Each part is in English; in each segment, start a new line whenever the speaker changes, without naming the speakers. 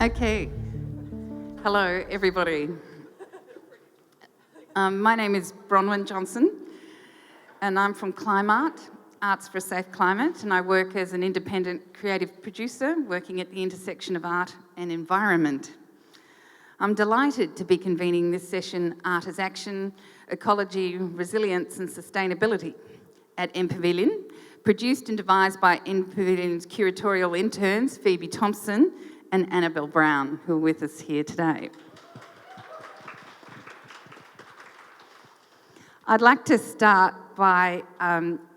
Okay. Hello, everybody. My name is Bronwyn Johnson, and I'm from Climarte, Arts for a Safe Climate, and I work as an independent creative producer working at the intersection of art and environment. I'm delighted to be convening this session, Art as Action, Ecology, Resilience and Sustainability at MPavilion, produced and devised by MPavilion's curatorial interns, Phoebe Thompson and Annabelle Brown, who are with us here today. I'd like to start by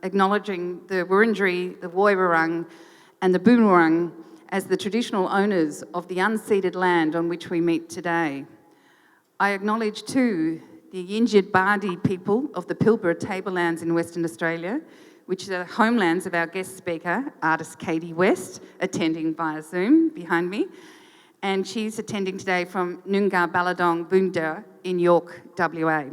acknowledging the Wurundjeri, the Woiwurrung and the Boonwurrung as the traditional owners of the unceded land on which we meet today. I acknowledge too the Yinjid Bardi people of the Pilbara Tablelands in Western Australia, which are homelands of our guest speaker, artist Katie West, attending via Zoom behind me. And she's attending today from Noongar Balladong Boondah in York, WA.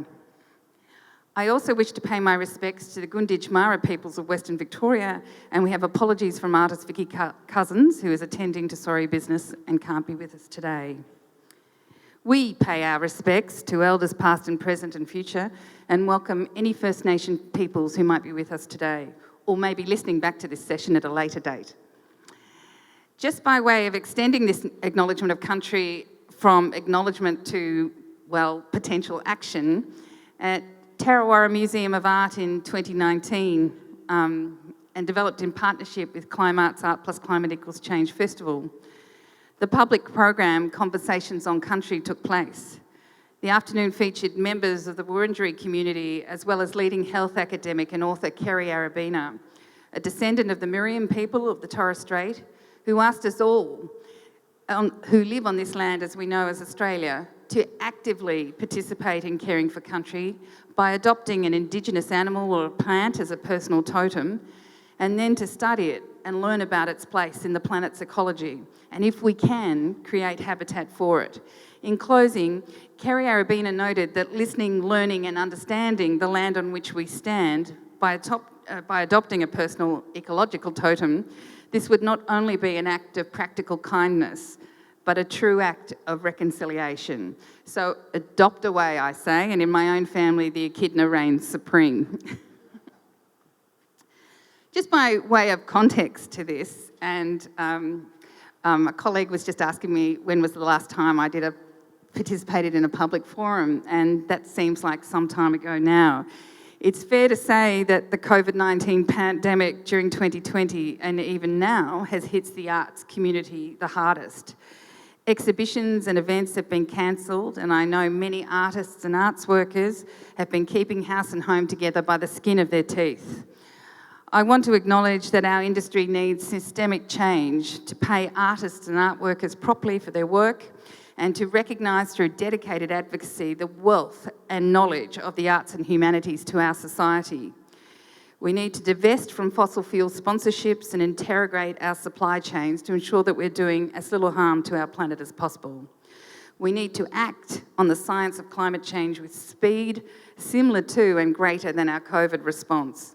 I also wish to pay my respects to the Gunditj Mara peoples of Western Victoria, and we have apologies from artist Vicki Couzens, who is attending to sorry business and can't be with us today. We pay our respects to elders past and present and future, and welcome any First Nation peoples who might be with us today, or may be listening back to this session at a later date. Just by way of extending this acknowledgement of country from acknowledgement to, well, potential action, at Tarrawarra Museum of Art in 2019, and developed in partnership with Climarte's Art Plus Climate Equals Change Festival, the public program Conversations on Country took place. The afternoon featured members of the Wurundjeri community, as well as leading health academic and author Kerry Arabina, a descendant of the Miriam people of the Torres Strait, who asked us all, who live on this land as we know as Australia, to actively participate in caring for country by adopting an Indigenous animal or a plant as a personal totem, and then to study it and learn about its place in the planet's ecology, and if we can, create habitat for it. In closing, Kerry Arabina noted that listening, learning and understanding the land on which we stand by adopting a personal ecological totem, this would not only be an act of practical kindness, but a true act of reconciliation. So adopt away, I say, and in my own family, the echidna reigns supreme. Just by way of context to this, and a colleague was just asking me when was the last time I participated in a public forum, and that seems like some time ago now. It's fair to say that the COVID-19 pandemic during 2020 and even now has hit the arts community the hardest. Exhibitions and events have been cancelled, and I know many artists and arts workers have been keeping house and home together by the skin of their teeth. I want to acknowledge that our industry needs systemic change to pay artists and art workers properly for their work and to recognise through dedicated advocacy the wealth and knowledge of the arts and humanities to our society. We need to divest from fossil fuel sponsorships and interrogate our supply chains to ensure that we're doing as little harm to our planet as possible. We need to act on the science of climate change with speed similar to and greater than our COVID response.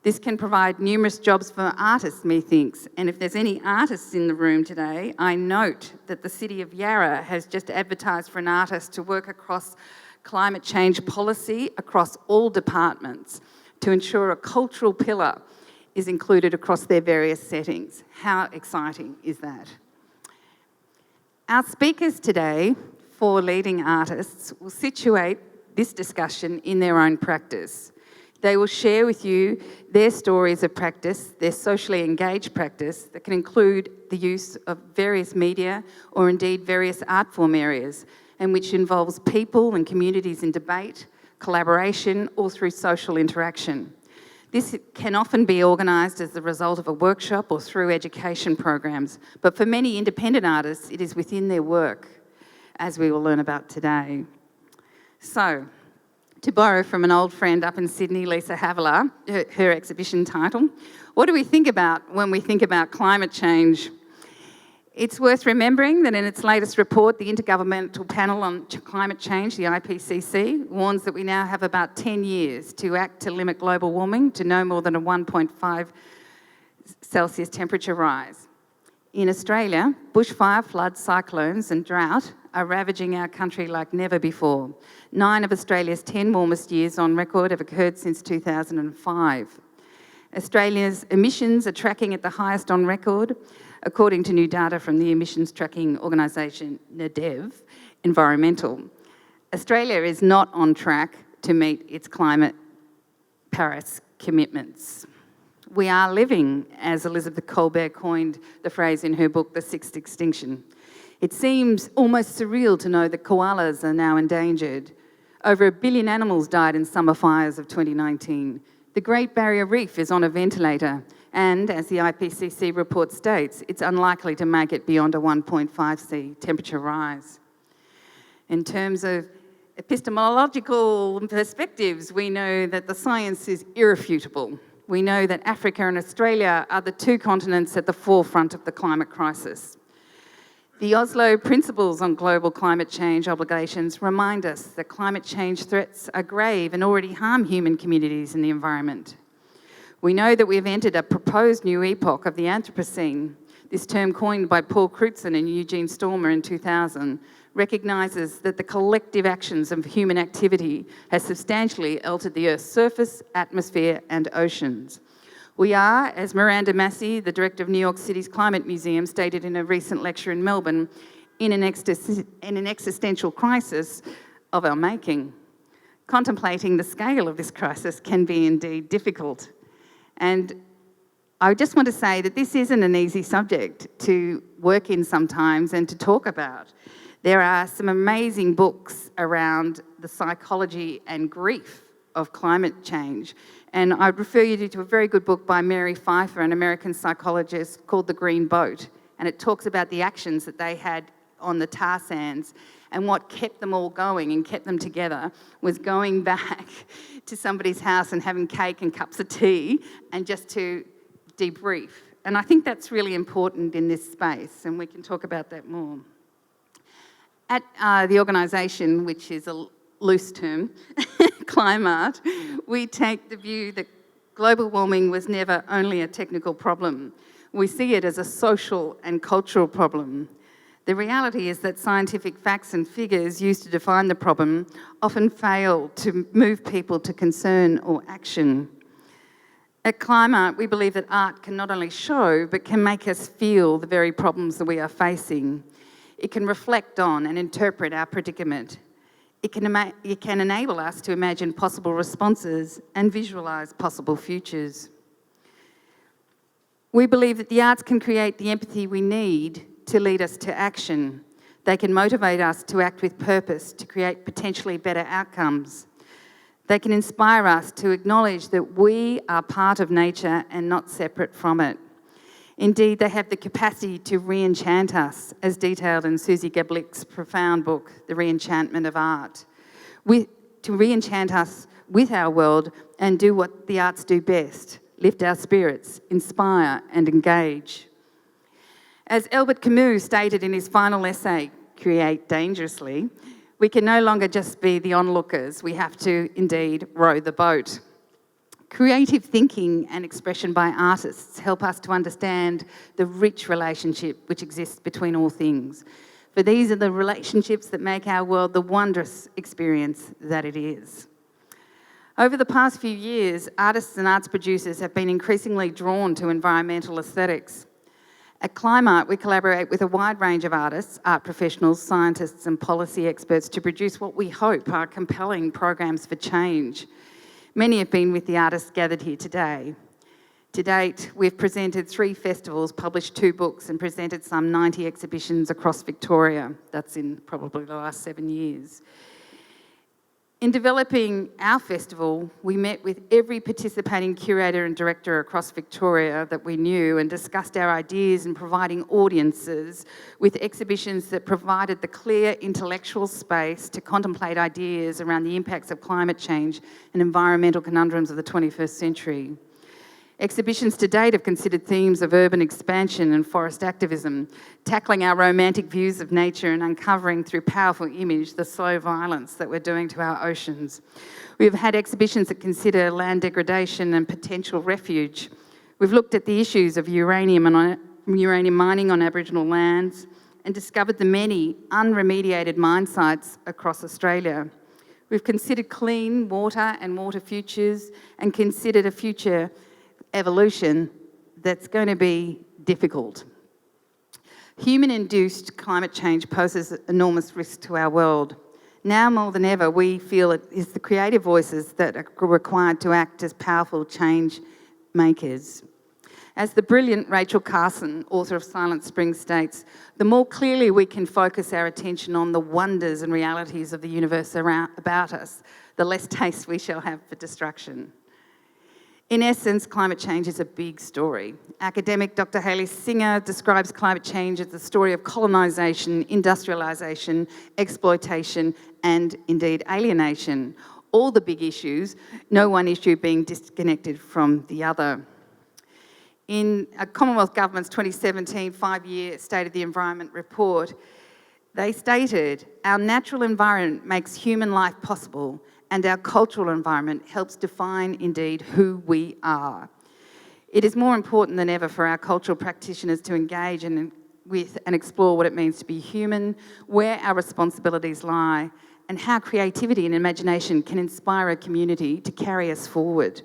This can provide numerous jobs for artists, methinks, and if there's any artists in the room today, I note that the City of Yarra has just advertised for an artist to work across climate change policy across all departments to ensure a cultural pillar is included across their various settings. How exciting is that? Our speakers today, four leading artists, will situate this discussion in their own practice. They will share with you their stories of practice, their socially engaged practice that can include the use of various media or indeed various art form areas, and which involves people and communities in debate, collaboration or through social interaction. This can often be organised as the result of a workshop or through education programs, but for many independent artists, it is within their work, as we will learn about today. So, to borrow from an old friend up in Sydney, Lisa Havilah, her exhibition title, what do we think about when we think about climate change? It's worth remembering that in its latest report, the Intergovernmental Panel on Climate Change, the IPCC, warns that we now have about 10 years to act to limit global warming to no more than a 1.5 Celsius temperature rise. In Australia, bushfire, floods, cyclones and drought are ravaging our country like never before. 9 of Australia's 10 warmest years on record have occurred since 2005. Australia's emissions are tracking at the highest on record, according to new data from the emissions tracking organisation NEDEV Environmental. Australia is not on track to meet its climate Paris commitments. We are living, as Elizabeth Kolbert coined the phrase in her book, The Sixth Extinction. It seems almost surreal to know that koalas are now endangered. Over 1 billion animals died in summer fires of 2019. The Great Barrier Reef is on a ventilator, and as the IPCC report states, it's unlikely to make it beyond a 1.5°C temperature rise. In terms of epistemological perspectives, we know that the science is irrefutable. We know that Africa and Australia are the 2 continents at the forefront of the climate crisis. The Oslo Principles on Global Climate Change Obligations remind us that climate change threats are grave and already harm human communities and the environment. We know that we have entered a proposed new epoch of the Anthropocene. This term, coined by Paul Crutzen and Eugene Stormer in 2000, recognises that the collective actions of human activity has substantially altered the Earth's surface, atmosphere and oceans. We are, as Miranda Massey, the director of New York City's Climate Museum, stated in a recent lecture in Melbourne, in an existential crisis of our making. Contemplating the scale of this crisis can be indeed difficult. And I just want to say that this isn't an easy subject to work in sometimes and to talk about. There are some amazing books around the psychology and grief of climate change. And I'd refer you to a very good book by Mary Pfeiffer, an American psychologist, called The Green Boat. And it talks about the actions that they had on the tar sands, and what kept them all going and kept them together was going back to somebody's house and having cake and cups of tea and just to debrief. And I think that's really important in this space, and we can talk about that more. At the organisation, which is a loose term, Climarte, we take the view that global warming was never only a technical problem. We see it as a social and cultural problem. The reality is that scientific facts and figures used to define the problem often fail to move people to concern or action. At Climarte, we believe that art can not only show, but can make us feel the very problems that we are facing. It can reflect on and interpret our predicament. It can enable us to imagine possible responses and visualise possible futures. We believe that the arts can create the empathy we need to lead us to action. They can motivate us to act with purpose, to create potentially better outcomes. They can inspire us to acknowledge that we are part of nature and not separate from it. Indeed, they have the capacity to re-enchant us, as detailed in Susie Gablick's profound book, The Re-enchantment of Art. To re-enchant us with our world and do what the arts do best, lift our spirits, inspire and engage. As Albert Camus stated in his final essay, Create Dangerously, we can no longer just be the onlookers, we have to indeed row the boat. Creative thinking and expression by artists help us to understand the rich relationship which exists between all things. For these are the relationships that make our world the wondrous experience that it is. Over the past few years, artists and arts producers have been increasingly drawn to environmental aesthetics. At Climarte, we collaborate with a wide range of artists, art professionals, scientists and policy experts to produce what we hope are compelling programs for change. Many have been with the artists gathered here today. To date, we've presented 3 festivals, published 2 books and presented some 90 exhibitions across Victoria. That's in probably the last 7 years. In developing our festival, we met with every participating curator and director across Victoria that we knew and discussed our ideas in providing audiences with exhibitions that provided the clear intellectual space to contemplate ideas around the impacts of climate change and environmental conundrums of the 21st century. Exhibitions to date have considered themes of urban expansion and forest activism, tackling our romantic views of nature and uncovering through powerful image the slow violence that we're doing to our oceans. We've had exhibitions that consider land degradation and potential refuge. We've looked at the issues of uranium and uranium mining on Aboriginal lands, and discovered the many unremediated mine sites across Australia. We've considered clean water and water futures and considered a future evolution that's going to be difficult. Human-induced climate change poses enormous risk to our world. Now more than ever, we feel it is the creative voices that are required to act as powerful change makers. As the brilliant Rachel Carson, author of Silent Spring, states, the more clearly we can focus our attention on the wonders and realities of the universe about us, the less taste we shall have for destruction. In essence, climate change is a big story. Academic Dr. Hayley Singer describes climate change as the story of colonisation, industrialisation, exploitation, and indeed alienation. All the big issues, no one issue being disconnected from the other. In a Commonwealth Government's 2017 5-year State of the Environment report, they stated, our natural environment makes human life possible and our cultural environment helps define indeed who we are. It is more important than ever for our cultural practitioners to engage with and explore what it means to be human, where our responsibilities lie, and how creativity and imagination can inspire a community to carry us forward.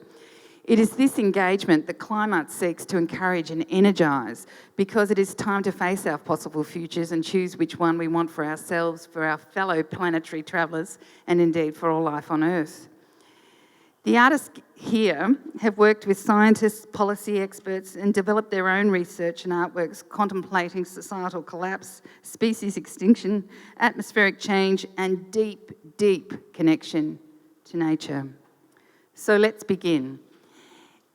It is this engagement that Climarte seeks to encourage and energise, because it is time to face our possible futures and choose which one we want for ourselves, for our fellow planetary travellers, and indeed for all life on Earth. The artists here have worked with scientists, policy experts, and developed their own research and artworks contemplating societal collapse, species extinction, atmospheric change, and deep, deep connection to nature. So let's begin.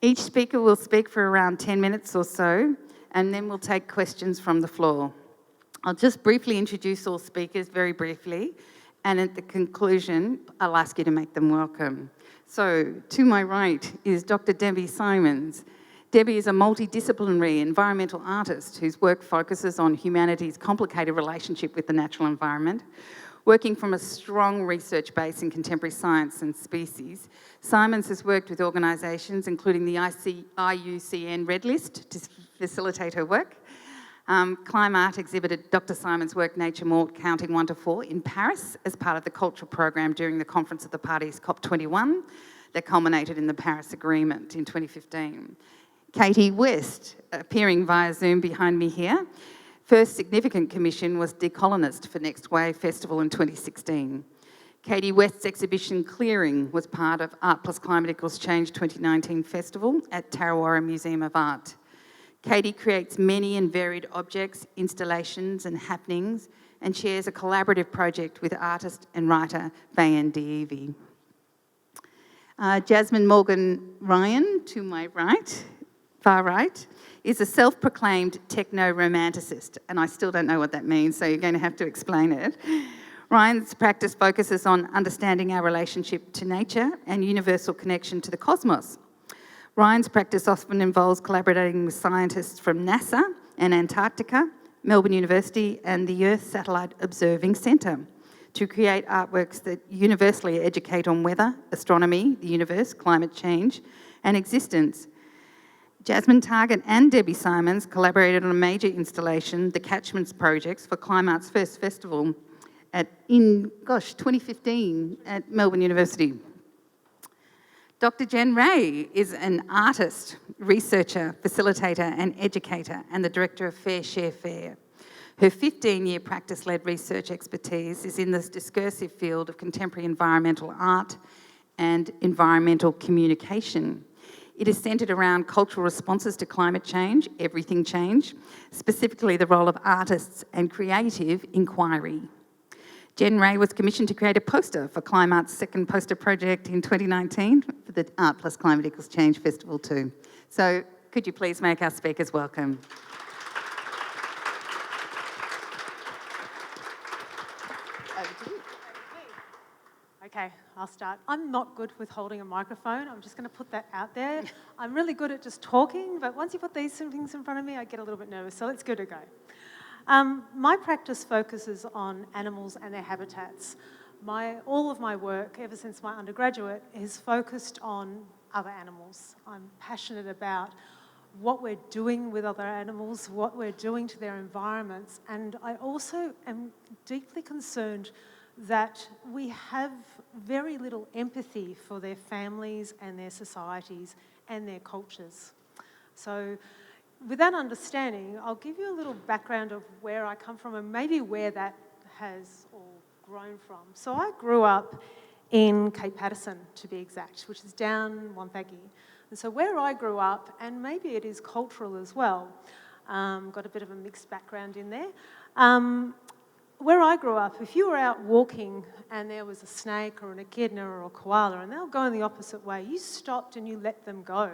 Each speaker will speak for around 10 minutes or so, and then we'll take questions from the floor. I'll just briefly introduce all speakers, very briefly, and at the conclusion, I'll ask you to make them welcome. So, to my right is Dr. Debbie Symons. Debbie is a multidisciplinary environmental artist whose work focuses on humanity's complicated relationship with the natural environment. Working from a strong research base in contemporary science and species, Symons has worked with organisations including the IUCN Red List to facilitate her work. Climarte exhibited Dr. Symons' work Nature Mort Counting 1 to 4 in Paris as part of the cultural program during the Conference of the Parties COP21 that culminated in the Paris Agreement in 2015. Katie West, appearing via Zoom behind me here, first significant commission was Decolonist for Next Wave Festival in 2016. Katie West's exhibition Clearing was part of Art plus Climate Equals Change 2019 Festival at Tarrawarra Museum of Art. Katie creates many and varied objects, installations and happenings, and shares a collaborative project with artist and writer Bayan Divi. Jasmine Morgan Ryan, to my right, far right, is a self-proclaimed techno-romanticist, and I still don't know what that means, so you're going to have to explain it. Ryan's practice focuses on understanding our relationship to nature and universal connection to the cosmos. Ryan's practice often involves collaborating with scientists from NASA and Antarctica, Melbourne University, and the Earth Satellite Observing Centre to create artworks that universally educate on weather, astronomy, the universe, climate change, and existence. Jasmine Targett and Debbie Symons collaborated on a major installation, the Catchments Projects, for Climarte's first festival in 2015 at Melbourne University. Dr. Jen Ray is an artist, researcher, facilitator and educator, and the director of Fair Share Fair. Her 15-year practice-led research expertise is in this discursive field of contemporary environmental art and environmental communication. It is centred around cultural responses to climate change, everything change, specifically the role of artists and creative inquiry. Jen Ray was commissioned to create a poster for Climarte's second poster project in 2019 for the Art plus Climate Equals Change Festival too. So could you please make our speakers welcome? Over to you.
Okay, I'll start. I'm not good with holding a microphone. I'm just going to put that out there. I'm really good at just talking, but once you put these things in front of me, I get a little bit nervous, so let's give it a go. My practice focuses on animals and their habitats. All of my work, ever since my undergraduate, is focused on other animals. I'm passionate about what we're doing with other animals, what we're doing to their environments. And I also am deeply concerned that we have very little empathy for their families and their societies and their cultures. So with that understanding, I'll give you a little background of where I come from and maybe where that has all grown from. So I grew up in Cape Patterson, to be exact, which is down Wonthaggi. And so where I grew up, and maybe it is cultural as well, got a bit of a mixed background in there. Where I grew up, if you were out walking and there was a snake or an echidna or a koala and they were going the opposite way, you stopped and you let them go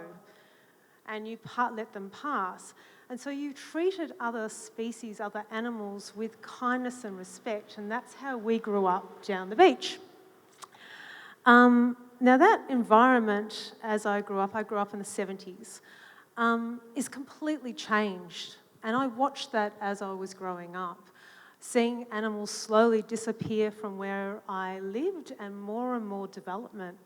and you let them pass. And so you treated other species, other animals with kindness and respect, and that's how we grew up down the beach. Now that environment, as I grew up in the 70s, is completely changed. And I watched that as I was growing up, seeing animals slowly disappear from where I lived and more development.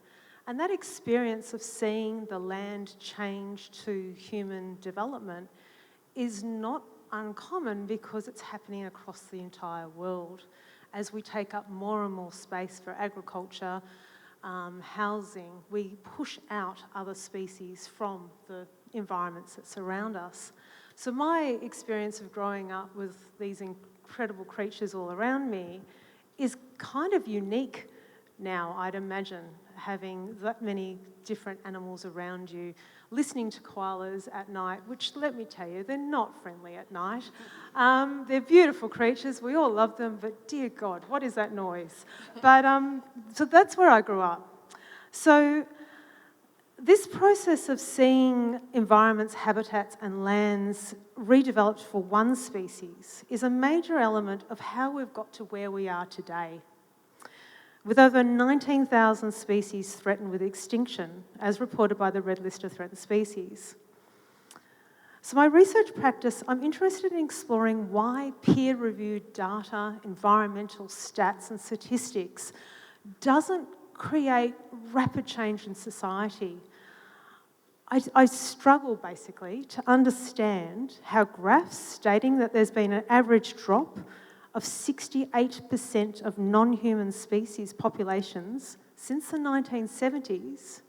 And that experience of seeing the land change to human development is not uncommon because it's happening across the entire world. As we take up more and more space for agriculture, housing, we push out other species from the environments that surround us. So my experience of growing up with these incredible creatures all around me is kind of unique now, I'd imagine, having that many different animals around you, listening to koalas at night, which, let me tell you, they're not friendly at night. They're beautiful creatures, we all love them, but dear God, what is that noise? But so that's where I grew up. So this process of seeing environments, habitats and lands redeveloped for one species is a major element of how we've got to where we are today. With over 19,000 species threatened with extinction, as reported by the Red List of Threatened Species. So my research practice, I'm interested in exploring why peer-reviewed data, environmental stats and statistics doesn't create rapid change in society. I struggle, basically, to understand how graphs stating that there's been an average drop of 68% of non-human species populations since the 1970s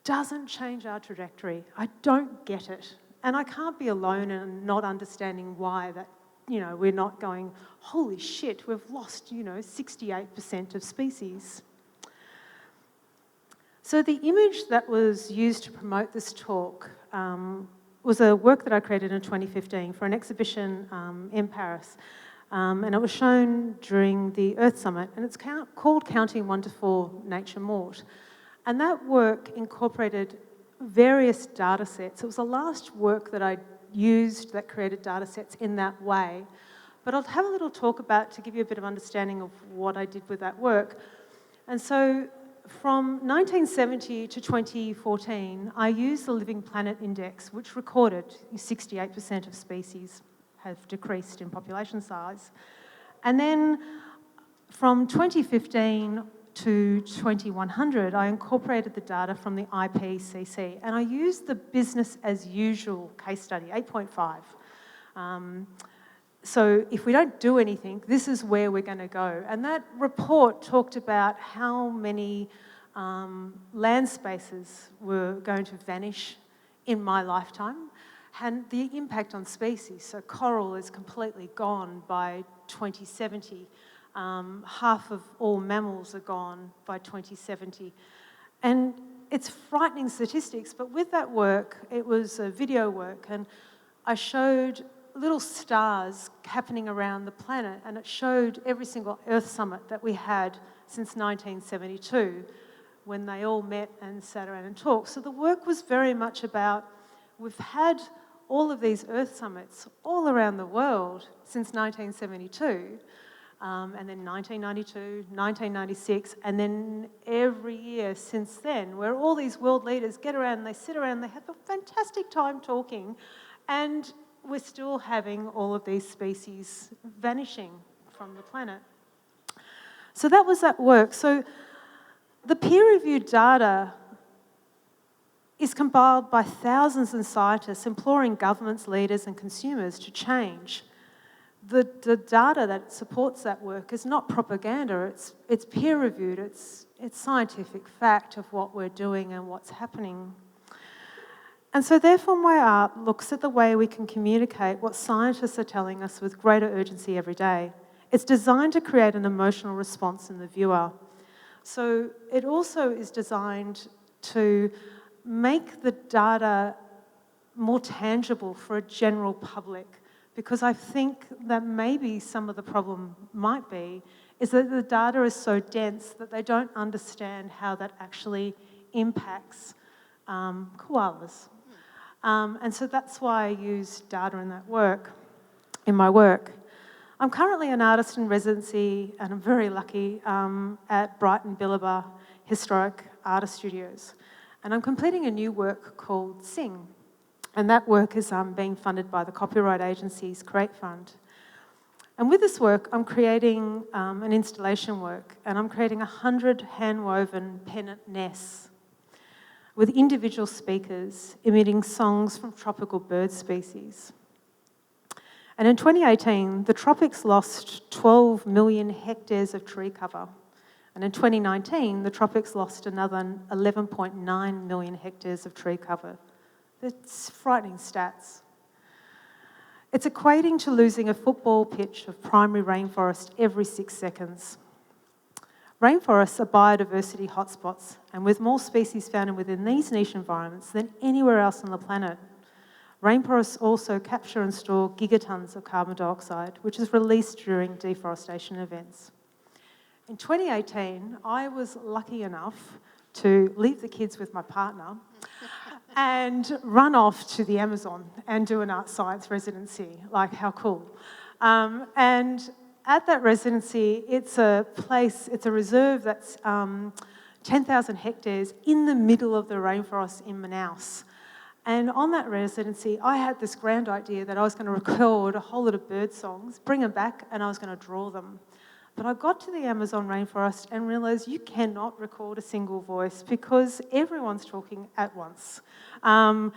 doesn't change our trajectory. I don't get it. And I can't be alone in not understanding why that, we're not going, holy shit, we've lost, 68% of species. So the image that was used to promote this talk was a work that I created in 2015 for an exhibition in Paris. And it was shown during the Earth Summit, and it's called Counting 1 to 4 Nature Mort. And that work incorporated various data sets. It was the last work that I used that created data sets in that way. But I'll have a little talk about to give you a bit of understanding of what I did with that work. And so from 1970 to 2014, I used the Living Planet Index, which recorded 68% of species have decreased in population size. And then from 2015 to 2100, I incorporated the data from the IPCC, and I used the business as usual case study, 8.5. So if we don't do anything, this is where we're going to go. And that report talked about how many land spaces were going to vanish in my lifetime and the impact on species. So coral is completely gone by 2070. Half of all mammals are gone by 2070. And it's frightening statistics, but with that work, it was a video work, and I showed little stars happening around the planet, and it showed every single Earth Summit that we had since 1972, when they all met and sat around and talked. So the work was very much about, we've had all of these Earth Summits all around the world since 1972, and then 1992, 1996, and then every year since then, where all these world leaders get around and they sit around and they have a fantastic time talking, and we're still having all of these species vanishing from the planet. So that was that work. So the peer-reviewed data is compiled by thousands of scientists imploring governments, leaders and consumers to change. The data that supports that work is not propaganda, it's peer-reviewed, it's scientific fact of what we're doing and what's happening. And so therefore my art looks at the way we can communicate what scientists are telling us with greater urgency every day. It's designed to create an emotional response in the viewer. So it also is designed to make the data more tangible for a general public, because I think that maybe some of the problem might be is that the data is so dense that they don't understand how that actually impacts koalas. And so that's why I use data in my work. I'm currently an artist in residency, and I'm very lucky, at Brighton Billabah Historic Artist Studios. And I'm completing a new work called Sing. And that work is being funded by the Copyright Agency's Create Fund. And with this work, I'm creating an installation work, and I'm creating 100 hand-woven Pennant Nests with individual speakers emitting songs from tropical bird species. And in 2018, the tropics lost 12 million hectares of tree cover. And in 2019, the tropics lost another 11.9 million hectares of tree cover. That's frightening stats. It's equating to losing a football pitch of primary rainforest every 6 seconds. Rainforests are biodiversity hotspots, and with more species found within these niche environments than anywhere else on the planet. Rainforests also capture and store gigatons of carbon dioxide, which is released during deforestation events. In 2018, I was lucky enough to leave the kids with my partner and run off to the Amazon and do an art science residency. Like, how cool. And at that residency, it's a reserve that's 10,000 hectares in the middle of the rainforest in Manaus. And on that residency, I had this grand idea that I was going to record a whole lot of bird songs, bring them back, and I was going to draw them. But I got to the Amazon rainforest and realised you cannot record a single voice because everyone's talking at once. I've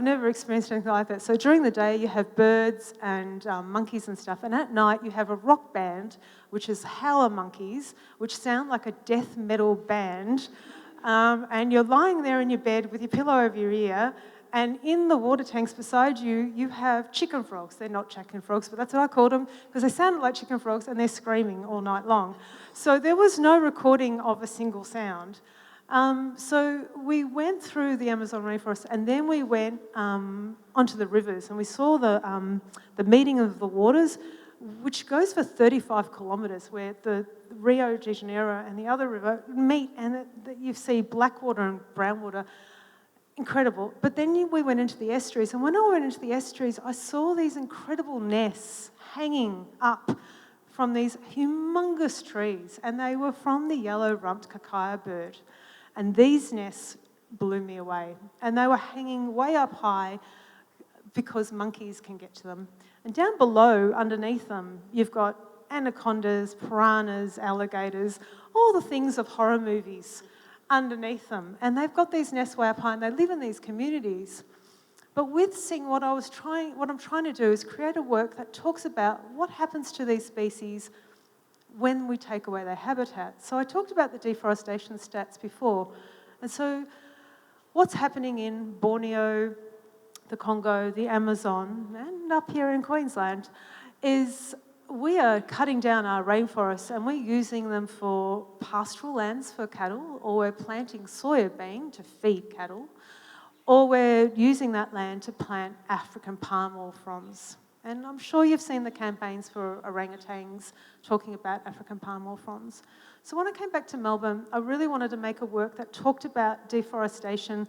never experienced anything like that. So during the day, you have birds and monkeys and stuff, and at night you have a rock band, which is howler monkeys, which sound like a death metal band, and you're lying there in your bed with your pillow over your ear, and in the water tanks beside you, you have chicken frogs. They're not chicken frogs, but that's what I called them, because they sounded like chicken frogs and they're screaming all night long. So there was no recording of a single sound. So we went through the Amazon rainforest, and then we went onto the rivers, and we saw the meeting of the waters, which goes for 35 kilometres, where the Rio de Janeiro and the other river meet, and you see black water and brown water. Incredible. But then we went into the estuaries, and when I went into the estuaries, I saw these incredible nests hanging up from these humongous trees, and they were from the yellow-rumped kakaia bird. And these nests blew me away. And they were hanging way up high because monkeys can get to them. And down below, underneath them, you've got anacondas, piranhas, alligators, all the things of horror movies underneath them. And they've got these nests way up high, and they live in these communities. But with Sing, what I'm trying to do is create a work that talks about what happens to these species when we take away their habitat. So I talked about the deforestation stats before. And so what's happening in Borneo, the Congo, the Amazon, and up here in Queensland is we are cutting down our rainforests, and we're using them for pastoral lands for cattle, or we're planting soybean to feed cattle, or we're using that land to plant African palm oil fronds. And I'm sure you've seen the campaigns for orangutans talking about African palm oil fronds. So when I came back to Melbourne, I really wanted to make a work that talked about deforestation,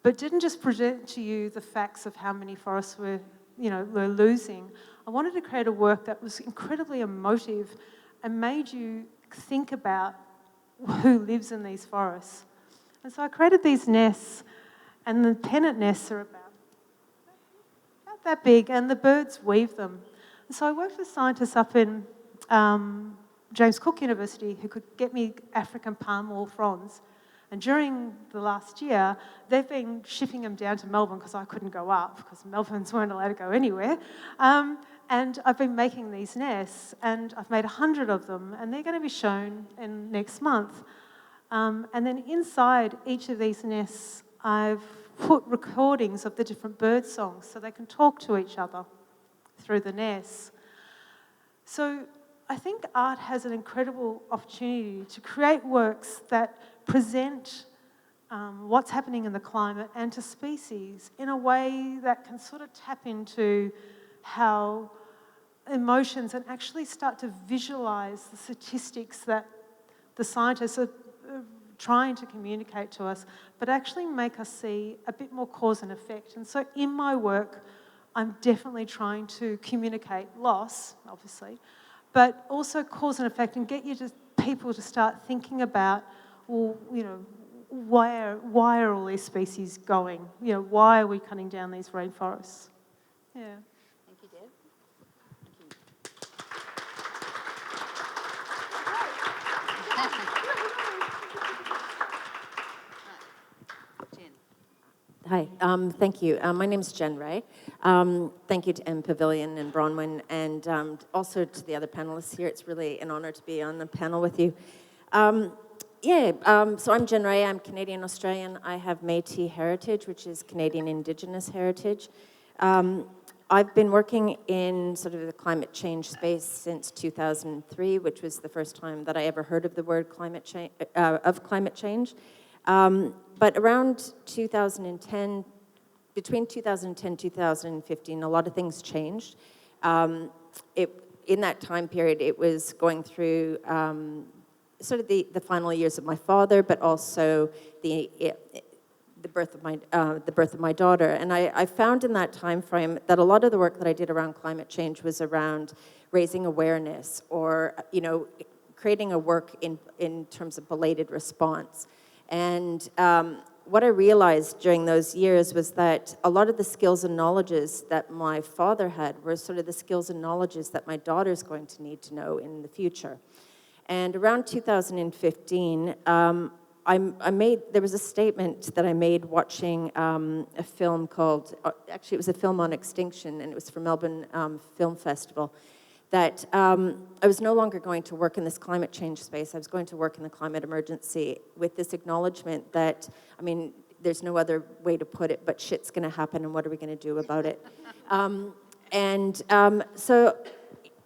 but didn't just present to you the facts of how many forests we're losing. I wanted to create a work that was incredibly emotive and made you think about who lives in these forests. And so I created these nests, and the Pennant Nests are about that big, and the birds weave them. And so I worked with scientists up in James Cook University who could get me African palm oil fronds. And during the last year, they've been shipping them down to Melbourne because I couldn't go up because Melbournes weren't allowed to go anywhere. And I've been making these nests, and I've made 100 of them, and they're going to be shown in next month. And then inside each of these nests, I've put recordings of the different bird songs so they can talk to each other through the nests. So I think art has an incredible opportunity to create works that present what's happening in the climate and to species in a way that can sort of tap into how emotions and actually start to visualize the statistics that the scientists are trying to communicate to us, but actually make us see a bit more cause and effect. And so in my work, I'm definitely trying to communicate loss, obviously, but also cause and effect, and get people to start thinking about, well, you know, why are all these species going? You know, why are we cutting down these rainforests? Yeah.
Thank you, Deb. Hi, thank you. My name's Jen Ray. Thank you to M Pavilion and Bronwyn, and also to the other panelists here. It's really an honor to be on the panel with you. So I'm Jen Ray. I'm Canadian-Australian. I have Métis heritage, which is Canadian Indigenous heritage. I've been working in sort of the climate change space since 2003, which was the first time that I ever heard of the word climate change. But around 2010, between 2010 and 2015, a lot of things changed. In that time period, it was going through sort of the final years of my father, but also the birth of my daughter. And I found in that time frame that a lot of the work that I did around climate change was around raising awareness, or creating a work in terms of belated response. And what I realized during those years was that a lot of the skills and knowledges that my father had were sort of the skills and knowledges that my daughter's going to need to know in the future. And around 2015, there was a statement that I made watching a film called, actually it was a film on extinction, and it was for Melbourne Film Festival, that I was no longer going to work in this climate change space. I was going to work in the climate emergency with this acknowledgement that, I mean, there's no other way to put it, but shit's going to happen, and what are we going to do about it? So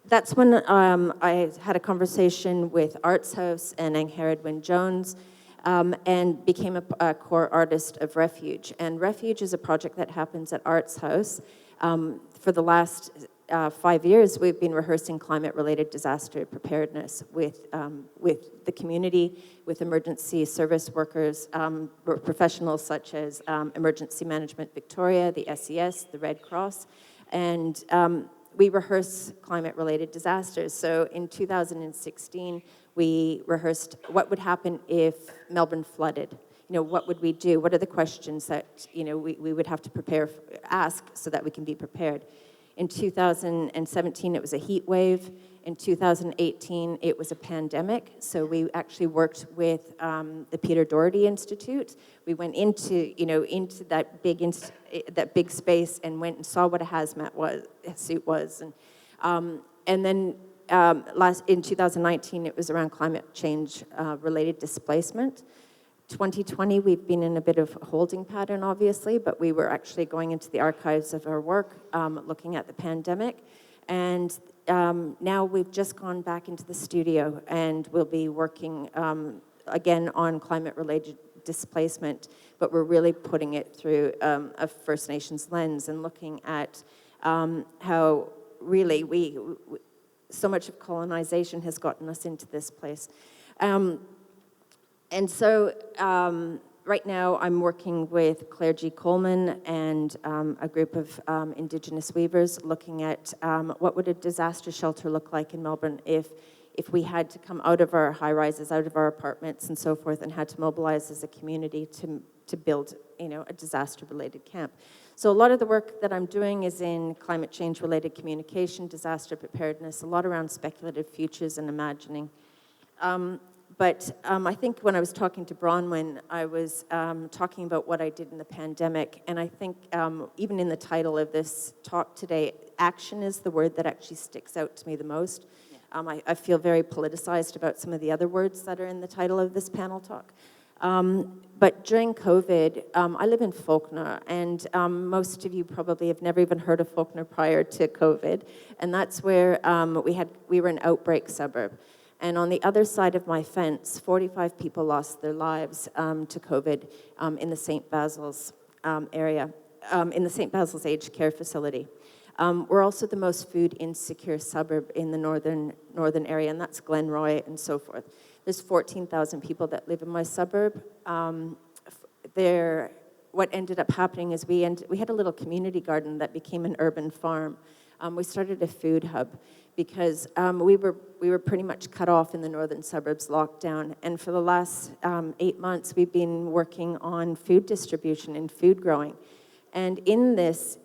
that's when I had a conversation with Arts House and Bronwyn Johnson, and became a core artist of Refuge. And Refuge is a project that happens at Arts House. For the last 5 years, we've been rehearsing climate-related disaster preparedness with the community, with emergency service workers, professionals such as Emergency Management Victoria, the SES, the Red Cross, and we rehearse climate-related disasters. So in 2016, we rehearsed what would happen if Melbourne flooded. You know, what would we do? What are the questions that, you know, we would have to ask so that we can be prepared? In 2017, it was a heat wave. In 2018, it was a pandemic. So we actually worked with the Peter Doherty Institute. We went into that big space and went and saw what a hazmat suit was. And then in 2019, it was around climate change related displacement. 2020, we've been in a bit of a holding pattern, obviously, but we were actually going into the archives of our work, looking at the pandemic. And now we've just gone back into the studio, and we'll be working again on climate-related displacement, but we're really putting it through a First Nations lens and looking at how really so much of colonization has gotten us into this place. And so right now I'm working with Claire G. Coleman and a group of Indigenous weavers looking at what would a disaster shelter look like in Melbourne if we had to come out of our high-rises, out of our apartments and so forth, and had to mobilize as a community to build, you know, a disaster-related camp. So a lot of the work that I'm doing is in climate change-related communication, disaster preparedness, a lot around speculative futures and imagining. But I think when I was talking to Bronwyn, I was talking about what I did in the pandemic, and I think even in the title of this talk today, action is the word that actually sticks out to me the most. Yeah. I feel very politicized about some of the other words that are in the title of this panel talk. But during COVID, I live in Faulkner, and most of you probably have never even heard of Faulkner prior to COVID, and that's where we were an outbreak suburb. And on the other side of my fence, 45 people lost their lives to COVID in the St. Basil's area, in the St. Basil's aged care facility. We're also the most food insecure suburb in the northern area, and that's Glenroy and so forth. There's 14,000 people that live in my suburb. What ended up happening is we had a little community garden that became an urban farm. We started a food hub because we were pretty much cut off in the northern suburbs, locked down. And for the last 8 months, we've been working on food distribution and food growing. And in this,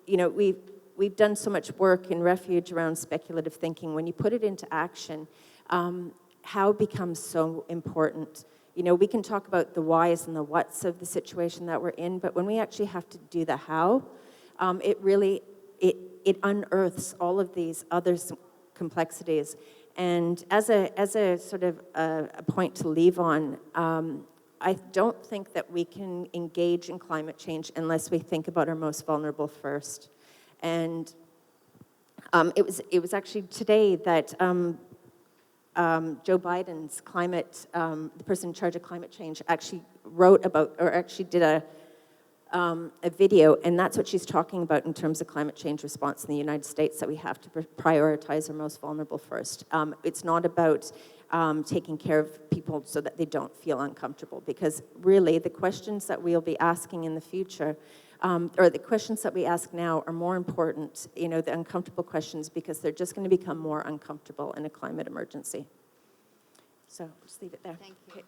you know, we've done so much work in Refuge around speculative thinking. When you put it into action, how becomes so important. You know, we can talk about the whys and the whats of the situation that we're in, but when we actually have to do the how, it unearths all of these other complexities. And as a sort of a point to leave on, I don't think that we can engage in climate change unless we think about our most vulnerable first. And it was actually today that Joe Biden's the person in charge of climate change, actually wrote about, or actually did a video, and that's what she's talking about in terms of climate change response in the United States, that we have to prioritize our most vulnerable first. It's not about taking care of people so that they don't feel uncomfortable, because really the questions that we'll be asking in the future, or the questions that we ask now, are more important, you know, the uncomfortable questions, because they're just going to become more uncomfortable in a climate emergency. So just leave it there.
Thank you.
Okay.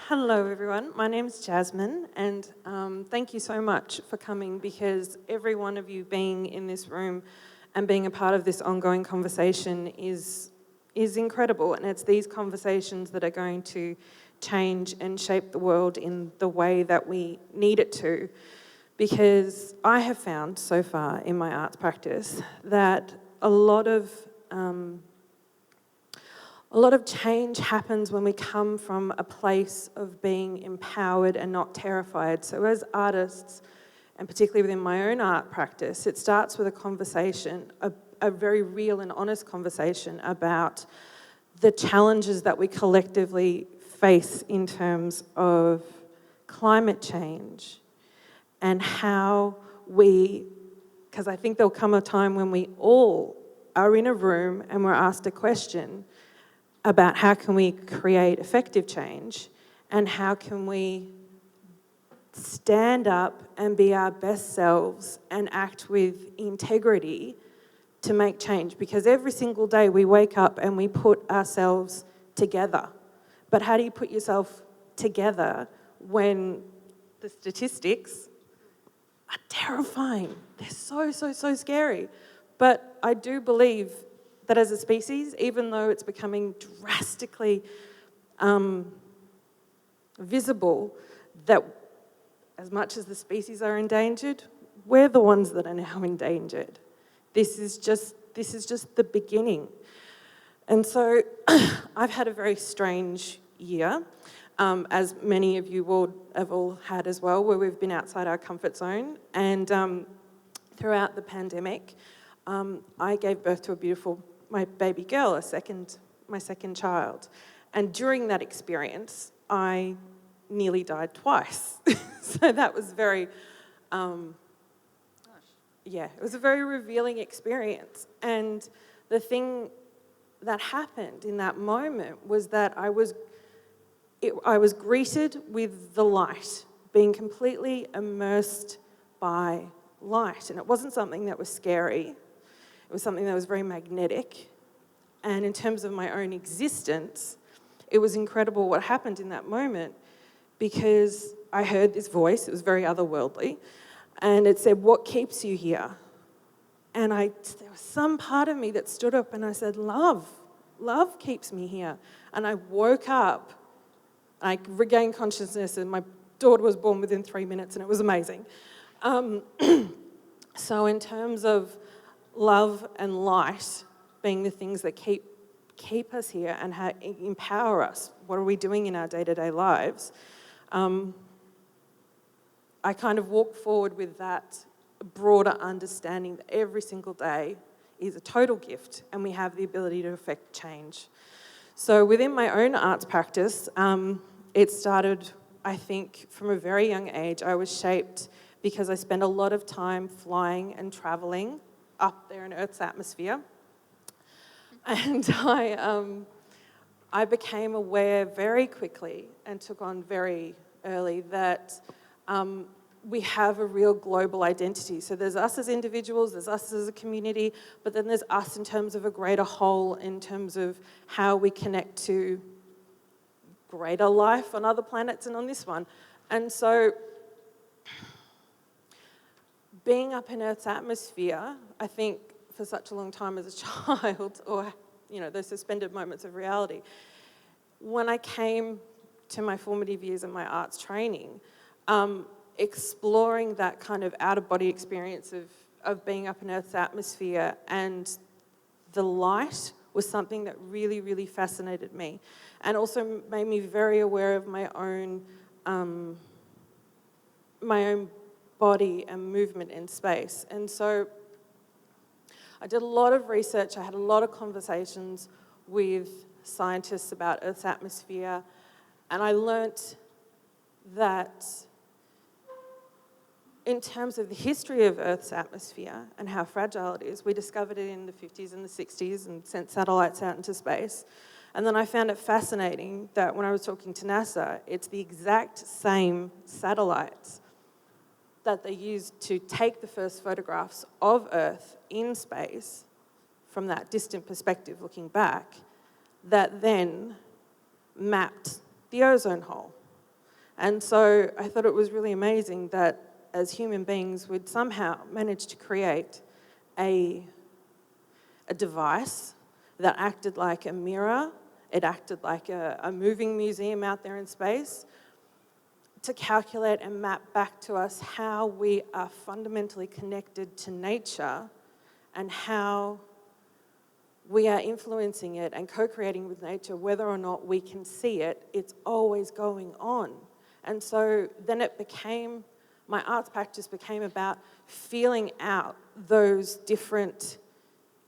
Hello, everyone. My name's Jasmine, and thank you so much for coming, because every one of you being in this room and being a part of this ongoing conversation is incredible, and it's these conversations that are going to change and shape the world in the way that we need it to. Because I have found so far in my arts practice that a lot of change happens when we come from a place of being empowered and not terrified. So as artists, and particularly within my own art practice, it starts with a conversation, a very real and honest conversation about the challenges that we collectively face in terms of climate change, and how because I think there'll come a time when we all are in a room and we're asked a question about how can we create effective change, and how can we stand up and be our best selves and act with integrity to make change. Because every single day we wake up and we put ourselves together. But how do you put yourself together when the statistics are terrifying? They're so scary. But I do believe that as a species, even though it's becoming drastically visible that as much as the species are endangered, we're the ones that are now endangered. This is just the beginning. And so I've had a very strange year, as many of you have all had as well, where we've been outside our comfort zone. And throughout the pandemic, I gave birth to my baby girl, my second child. And during that experience, I nearly died twice. So that was very, it was a very revealing experience. And the thing that happened in that moment was that I was greeted with the light, being completely immersed by light. And it wasn't something that was scary. It was something that was very magnetic. And in terms of my own existence, it was incredible what happened in that moment, because I heard this voice. It was very otherworldly. And it said, "What keeps you here?" And there was some part of me that stood up and I said, love keeps me here. And I woke up, I regained consciousness, and my daughter was born within 3 minutes, and it was amazing. So in terms of love and light being the things that keep us here and empower us, what are we doing in our day-to-day lives? I kind of walk forward with that broader understanding that every single day is a total gift and we have the ability to affect change. So within my own arts practice, it started, I think, from a very young age. I was shaped because I spent a lot of time flying and travelling up there in Earth's atmosphere. And I became aware very quickly and took on very early that we have a real global identity. So there's us as individuals, there's us as a community, but then there's us in terms of a greater whole, in terms of how we connect to greater life on other planets and on this one. And so being up in Earth's atmosphere, I think for such a long time as a child, or those suspended moments of reality, when I came to my formative years and my arts training, exploring that kind of out-of-body experience of being up in Earth's atmosphere and the light was something that really, really fascinated me, and also made me very aware of my own body and movement in space. And so I did a lot of research, I had a lot of conversations with scientists about Earth's atmosphere, and I learnt that in terms of the history of Earth's atmosphere and how fragile it is, we discovered it in the 50s and the 60s and sent satellites out into space. And then I found it fascinating that when I was talking to NASA, it's the exact same satellites that they used to take the first photographs of Earth in space from that distant perspective looking back that then mapped the ozone hole. And so I thought it was really amazing that as human beings we'd somehow managed to create a device that acted like a mirror, it acted like a moving museum out there in space, to calculate and map back to us how we are fundamentally connected to nature and how we are influencing it and co-creating with nature, whether or not we can see it, it's always going on. And so then my arts practice became about feeling out those different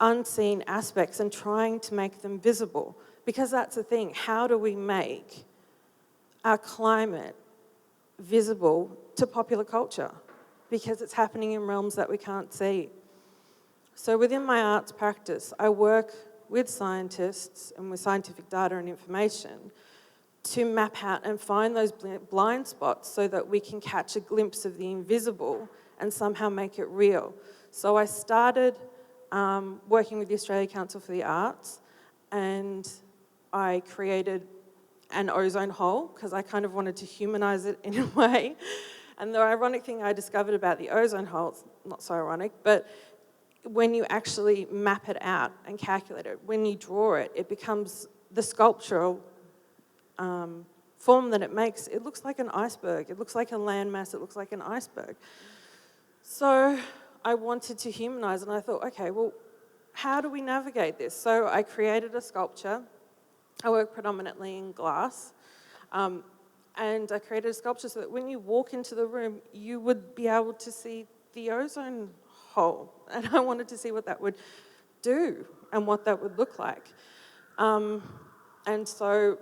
unseen aspects and trying to make them visible. Because that's the thing, how do we make our climate visible to popular culture? Because it's happening in realms that we can't see. So within my arts practice, I work with scientists and with scientific data and information to map out and find those blind spots so that we can catch a glimpse of the invisible and somehow make it real. So I started working with the Australia Council for the Arts, and I created an ozone hole because I kind of wanted to humanise it in a way. And the ironic thing I discovered about the ozone hole, it's not so ironic, but when you actually map it out and calculate it, when you draw it, it becomes the sculptural form that it makes. It looks like an iceberg. It looks like a landmass. It looks like an iceberg. So I wanted to humanise, and I thought, okay, well, how do we navigate this? So I created a sculpture. I work predominantly in glass. And I created a sculpture so that when you walk into the room, you would be able to see the ozone hole. And I wanted to see what that would do and what that would look like. And so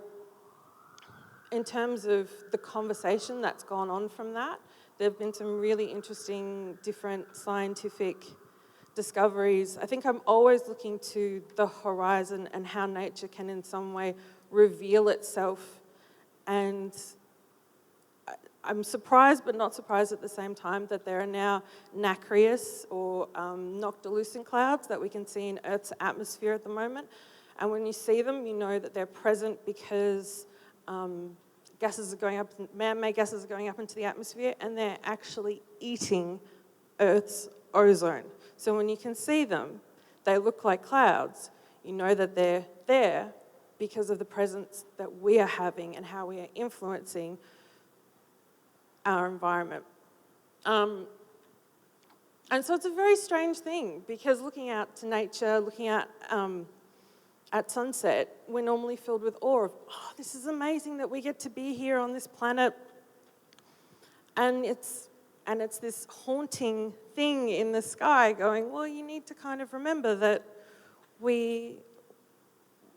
in terms of the conversation that's gone on from that, there have been some really interesting different scientific discoveries. I think I'm always looking to the horizon and how nature can in some way reveal itself. And I'm surprised but not surprised at the same time that there are now nacreous or noctilucent clouds that we can see in Earth's atmosphere at the moment. And when you see them, you know that they're present because gases are going up, man-made gases are going up into the atmosphere, and they're actually eating Earth's ozone. So when you can see them, they look like clouds. You know that they're there because of the presence that we are having and how we are influencing our environment. And so it's a very strange thing, because looking out to nature, looking at sunset, we're normally filled with awe of, oh, this is amazing that we get to be here on this planet. And it's this haunting thing in the sky going, well, you need to kind of remember that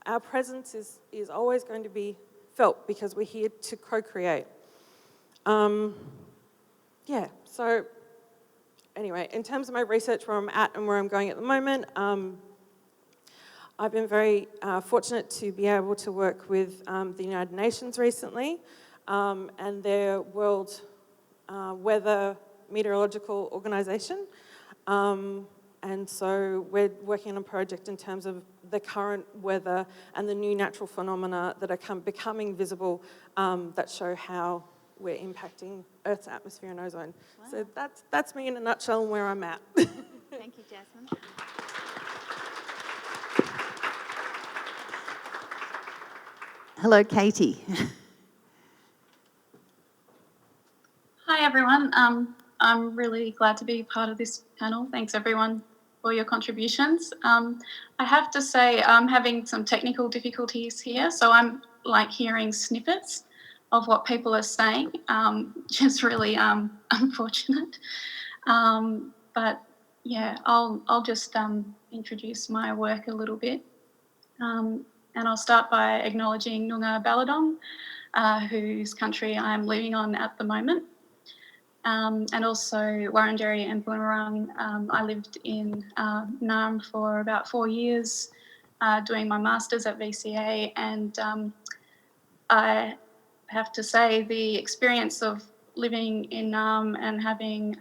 our presence is always going to be felt, because we're here to co-create. So anyway, in terms of my research, where I'm at and where I'm going at the moment, I've been very fortunate to be able to work with the United Nations recently and their World Weather Meteorological Organisation. And so we're working on a project in terms of the current weather and the new natural phenomena that are becoming visible that show how we're impacting Earth's atmosphere and ozone. Wow. So that's me in a nutshell and where I'm at.
Thank you, Jasmine. Hello, Katie.
Hi, everyone. I'm really glad to be part of this panel. Thanks, everyone, for your contributions. I have to say I'm having some technical difficulties here, so I'm hearing snippets of what people are saying, just really unfortunate. But yeah, I'll just introduce my work a little bit. And I'll start by acknowledging Noongar Balladong, whose country I'm living on at the moment. And also Wurundjeri and Boonwurrung. I lived in Naarm for about 4 years, doing my master's at VCA, and I have to say the experience of living in Naarm and having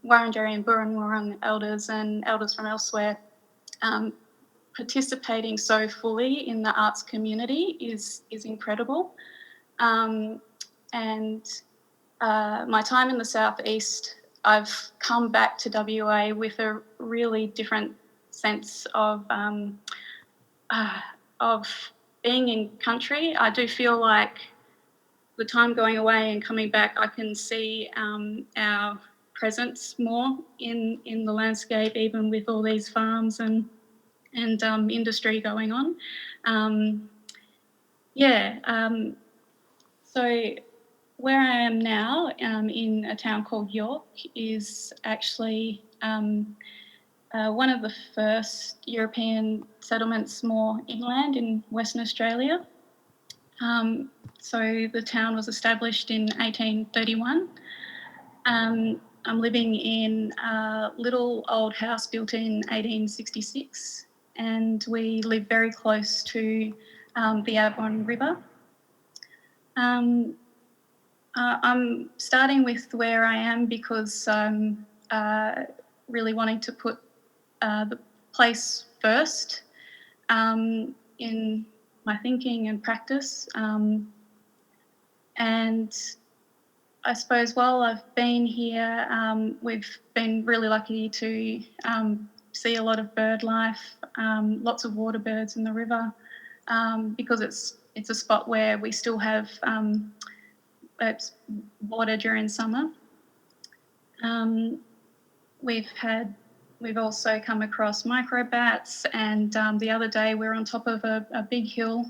Wurundjeri and Boonwurrung elders and elders from elsewhere participating so fully in the arts community is incredible. And my time in the southeast, I've come back to WA with a really different sense of being in country. I do feel like the time going away and coming back, I can see our presence more in the landscape, even with all these farms and industry going on. So where I am now in a town called York is actually one of the first European settlements more inland in Western Australia. So the town was established in 1831. I'm living in a little old house built in 1866, and we live very close to the Avon River. I'm starting with where I am because I'm really wanting to put the place first in my thinking and practice. And I suppose while I've been here, we've been really lucky to see a lot of bird life, lots of water birds in the river, because it's a spot where we still have it's water during summer. We've also come across microbats, and the other day we were on top of a big hill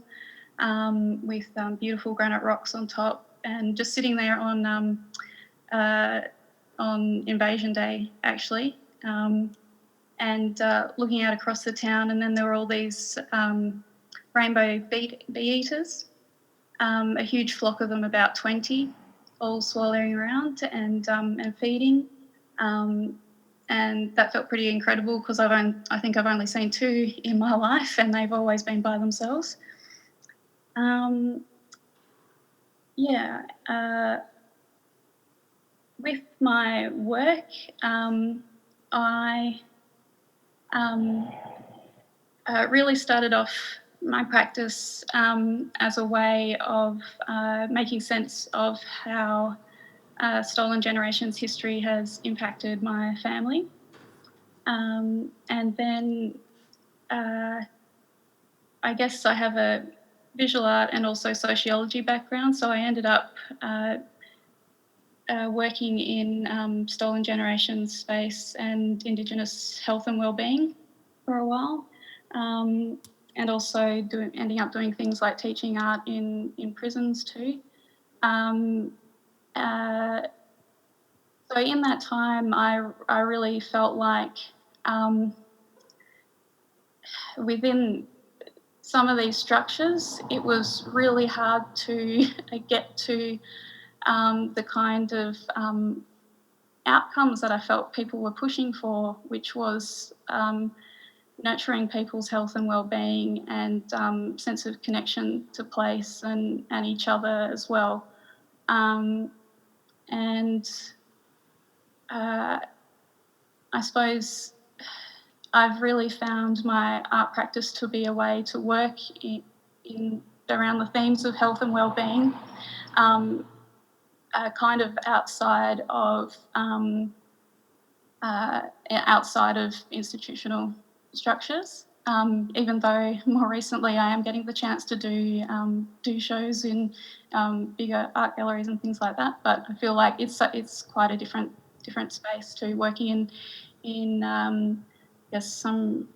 with beautiful granite rocks on top, and just sitting there on Invasion Day, actually, and looking out across the town, and then there were all these rainbow bee eaters, a huge flock of them, about 20, all swallowing around and feeding. And that felt pretty incredible because I think I've only seen 2 in my life, and they've always been by themselves. With my work, I really started off my practice as a way of making sense of how Stolen Generations history has impacted my family. And then I guess I have a visual art and also sociology background, so I ended up working in stolen generation space and Indigenous health and wellbeing for a while, and also ending up doing things like teaching art in prisons too. So in that time, I really felt like within some of these structures, it was really hard to get to the kind of outcomes that I felt people were pushing for, which was nurturing people's health and well-being and sense of connection to place and each other as well. I suppose I've really found my art practice to be a way to work in around the themes of health and well-being, kind of outside of institutional structures. Even though more recently I am getting the chance to do shows in bigger art galleries and things like that, but I feel like it's quite a different space to working in yes, some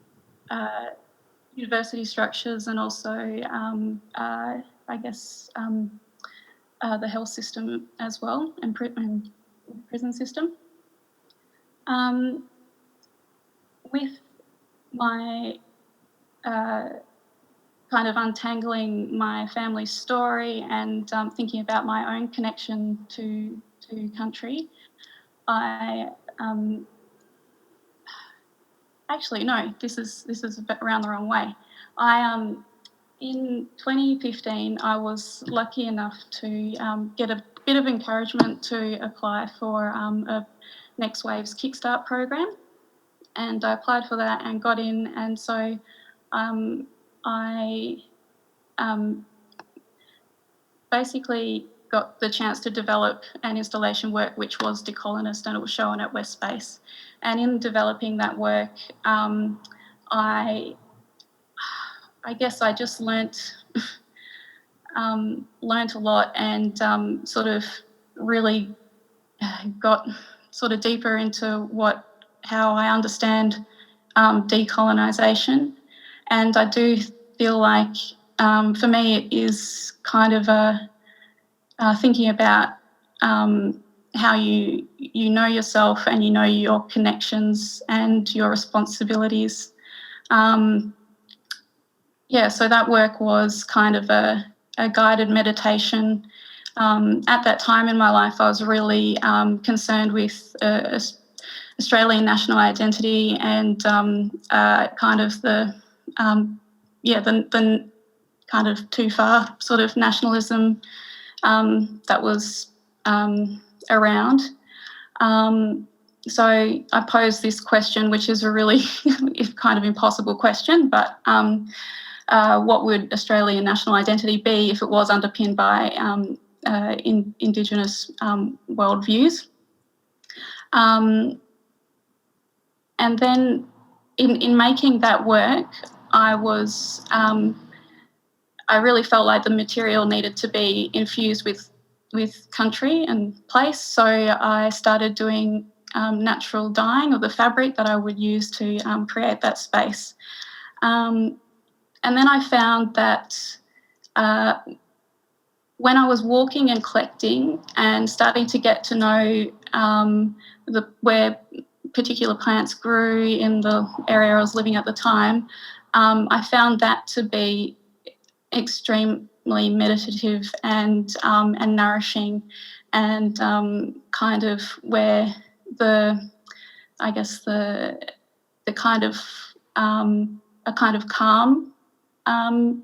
university structures and also I guess the health system as well and prison system. With my kind of untangling my family story and thinking about my own connection to country, I actually no, this is around the wrong way. In 2015, I was lucky enough to get a bit of encouragement to apply for a Next Waves Kickstart program, and I applied for that and got in, and so I basically got the chance to develop an installation work which was decolonist, and it was shown at West Space. And in developing that work, I guess I just learnt a lot and sort of really got sort of deeper into how I understand decolonisation. And I do feel like for me it is kind of thinking about how you know yourself and you know your connections and your responsibilities. So that work was kind of a guided meditation. At that time in my life, I was really concerned with Australian national identity and kind of the kind of too far sort of nationalism that was around. So I posed this question, which is a really kind of impossible question, but what would Australian national identity be if it was underpinned by Indigenous worldviews? And then in making that work, I really felt like the material needed to be infused with country and place. So I started doing natural dyeing of the fabric that I would use to create that space. And then I found that when I was walking and collecting and starting to get to know where particular plants grew in the area I was living at the time, I found that to be extremely meditative and nourishing, and kind of where the kind of a kind of calm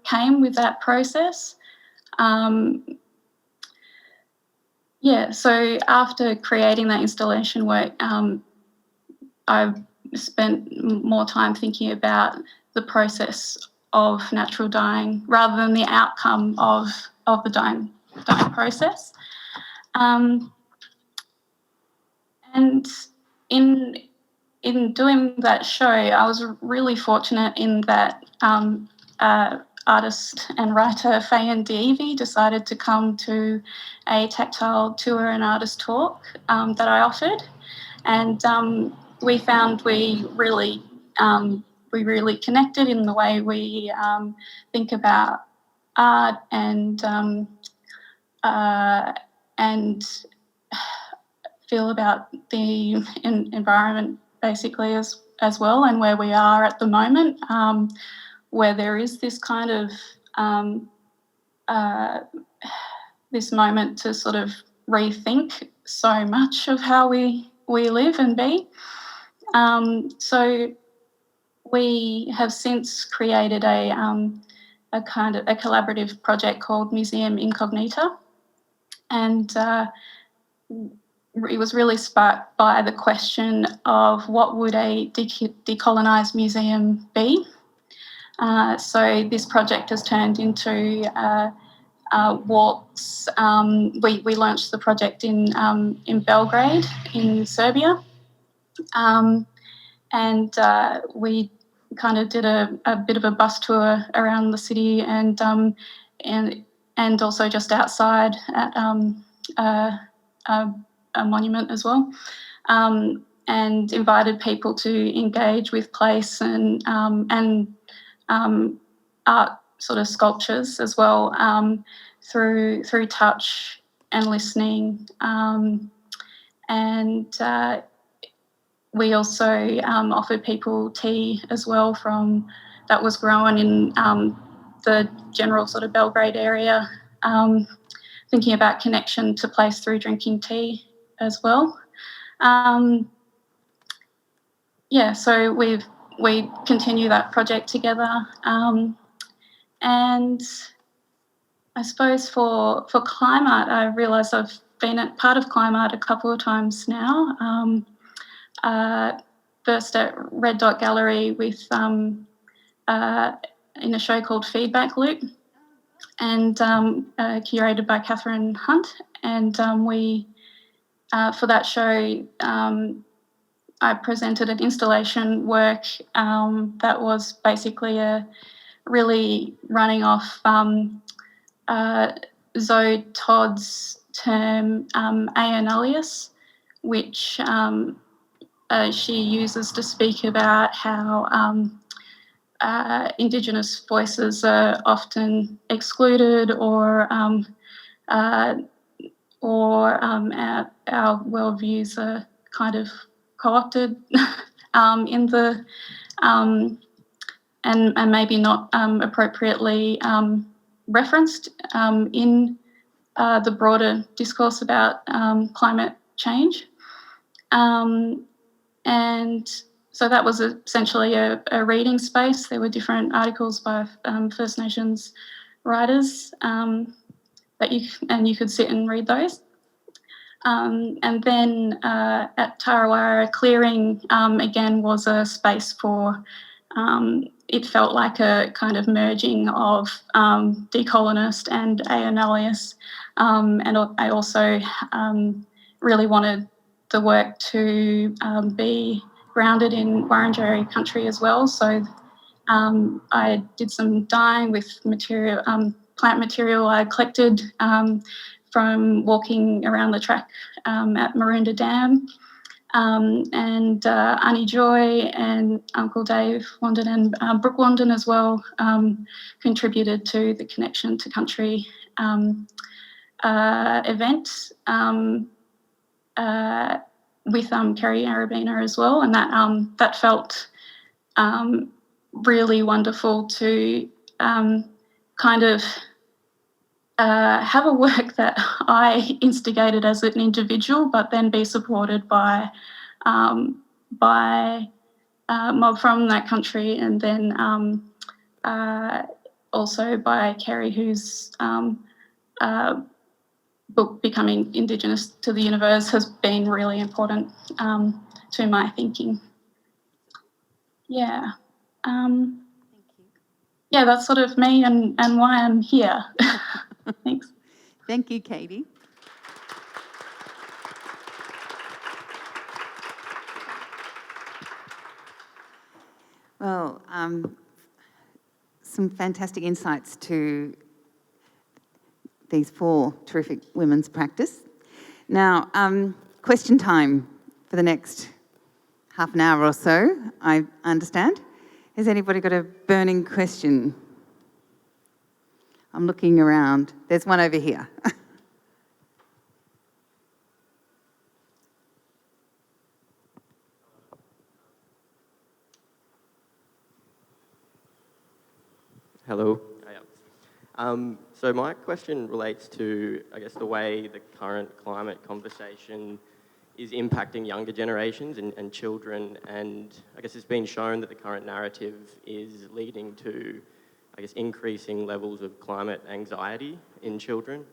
came with that process. So after creating that installation work, I spent more time thinking about the process of natural dyeing rather than the outcome of the dyeing process. And in in doing that show, I was really fortunate in that artist and writer Faye Deavy decided to come to a tactile tour and artist talk that I offered, and we found we really connected in the way we think about art and feel about the environment basically as well, and where we are at the moment, where there is this kind of this moment to sort of rethink so much of how we live and be. So we have since created a kind of a collaborative project called Museum Incognita, and it was really sparked by the question of what would a decolonised museum be. So this project has turned into walks. We launched the project in Belgrade in Serbia, and we kind of did a bit of a bus tour around the city and also just outside at a monument as well, and invited people to engage with place and art sort of sculptures as well, through touch and listening, and we also offered people tea as well that was grown in the general sort of Belgrade area, thinking about connection to place through drinking tea as well. So we continue that project together, and I suppose for Climarte, I realise I've been at part of Climarte a couple of times now. First at Red Dot Gallery with in a show called Feedback Loop, and curated by Catherine Hunt. And we for that show, I presented an installation work that was basically really running off Zoe Todd's term Aeolius, which she uses to speak about how Indigenous voices are often excluded, or our worldviews are kind of co-opted in the and maybe not appropriately referenced in the broader discourse about climate change. And so that was essentially a reading space. There were different articles by First Nations writers that you could sit and read those. And then at Tarawara Clearing, again, was a space for, it felt like a kind of merging of decolonist and Aeolius. And I also really wanted the work to be grounded in Wurundjeri country as well. So I did some dyeing with material, plant material I collected from walking around the track at Maroondah Dam. And Annie Joy and Uncle Dave Wandon and Brooke Wandon as well contributed to the Connection to Country event with Kerry Arabina as well, and that felt really wonderful to kind of have a work that I instigated as an individual, but then be supported by mob from that country, and then also by Kerry, whose book Becoming Indigenous to the Universe has been really important to my thinking. Yeah. Thank you. Yeah, that's sort of me and why I'm here. Thanks.
Thank you, Katie. Well, some fantastic insights to these 4 terrific women's practice. Now, question time for the next half an hour or so, I understand. Has anybody got a burning question? I'm looking around. There's one over here.
Hello. So my question relates to, I guess, the way the current climate conversation is impacting younger generations and children, and I guess it's been shown that the current narrative is leading to, I guess, increasing levels of climate anxiety in children,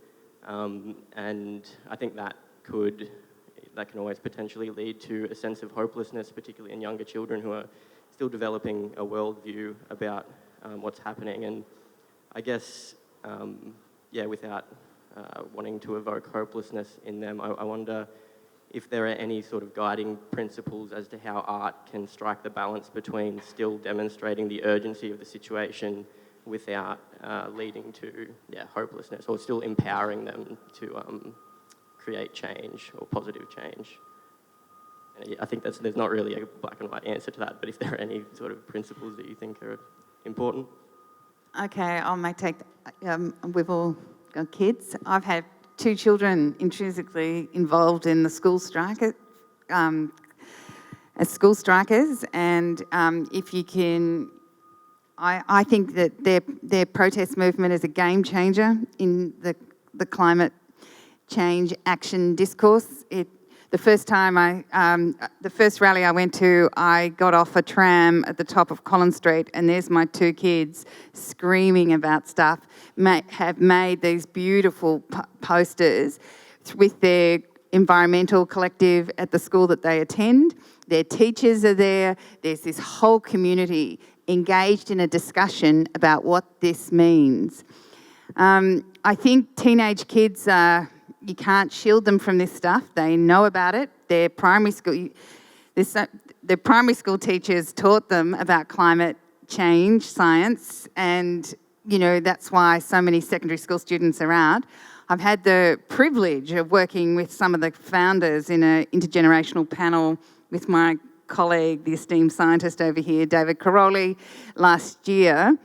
and I think that can always potentially lead to a sense of hopelessness, particularly in younger children who are still developing a worldview about what's happening. And I guess, without wanting to evoke hopelessness in them, I wonder if there are any sort of guiding principles as to how art can strike the balance between still demonstrating the urgency of the situation without leading to hopelessness, or still empowering them to create change or positive change. And I think there's not really a black and white answer to that, but if there are any sort of principles that you think are important.
Okay, I may take. We've all got kids. I've had 2 children intrinsically involved in the school strike, as school strikers, and if you can, I think that their protest movement is a game changer in the climate change action discourse. The first rally I went to, I got off a tram at the top of Collins Street, and there's my 2 kids screaming about stuff, have made these beautiful posters with their environmental collective at the school that they attend. Their teachers are there. There's this whole community engaged in a discussion about what this means. I think teenage kids you can't shield them from this stuff. They know about it. Their primary school teachers taught them about climate change science, and that's why so many secondary school students are out. I've had the privilege of working with some of the founders in an intergenerational panel with my colleague, the esteemed scientist over here, David Caroli, at the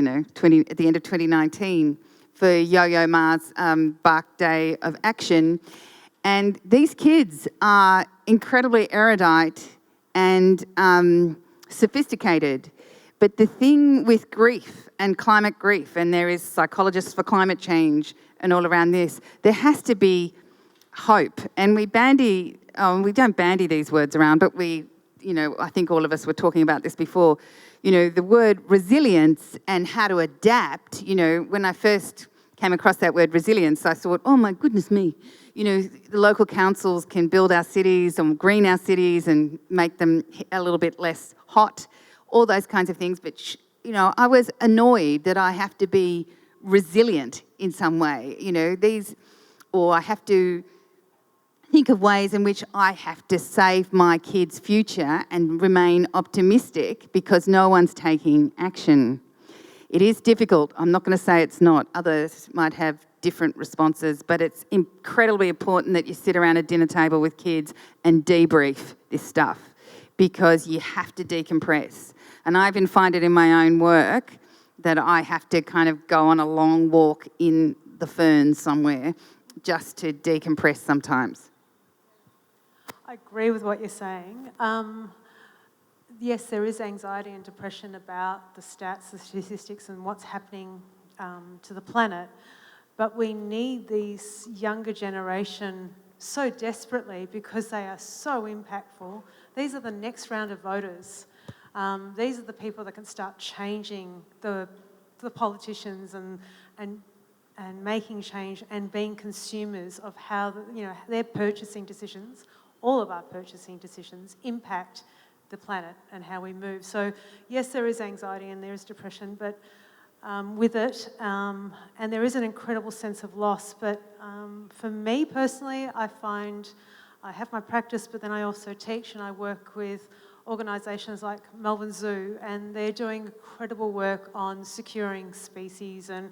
end of 2019. For Yo-Yo Ma's Bark Day of Action. And these kids are incredibly erudite and sophisticated. But the thing with grief and climate grief, and there is psychologists for climate change and all around this, there has to be hope. And we don't bandy these words around, but I think all of us were talking about this before. The word resilience and how to adapt, when I first came across that word resilience, I thought, oh my goodness me, the local councils can build our cities and green our cities and make them a little bit less hot, all those kinds of things. But, I was annoyed that I have to be resilient in some way, or I have to think of ways in which I have to save my kids' future and remain optimistic because no one's taking action. It is difficult. I'm not going to say it's not. Others might have different responses, but it's incredibly important that you sit around a dinner table with kids and debrief this stuff, because you have to decompress. And I even find it in my own work that I have to kind of go on a long walk in the ferns somewhere just to decompress sometimes.
I agree with what you're saying. Yes, there is anxiety and depression about the stats, the statistics, and what's happening to the planet. But we need these younger generation so desperately because they are so impactful. These are the next round of voters. These are the people that can start changing the politicians and making change and being consumers of how their purchasing decisions, all of our purchasing decisions, impact the planet and how we move. So yes, there is anxiety and there is depression, but with it, and there is an incredible sense of loss. But for me personally, I find I have my practice, but then I also teach and I work with organisations like Melbourne Zoo, and they're doing incredible work on securing species, and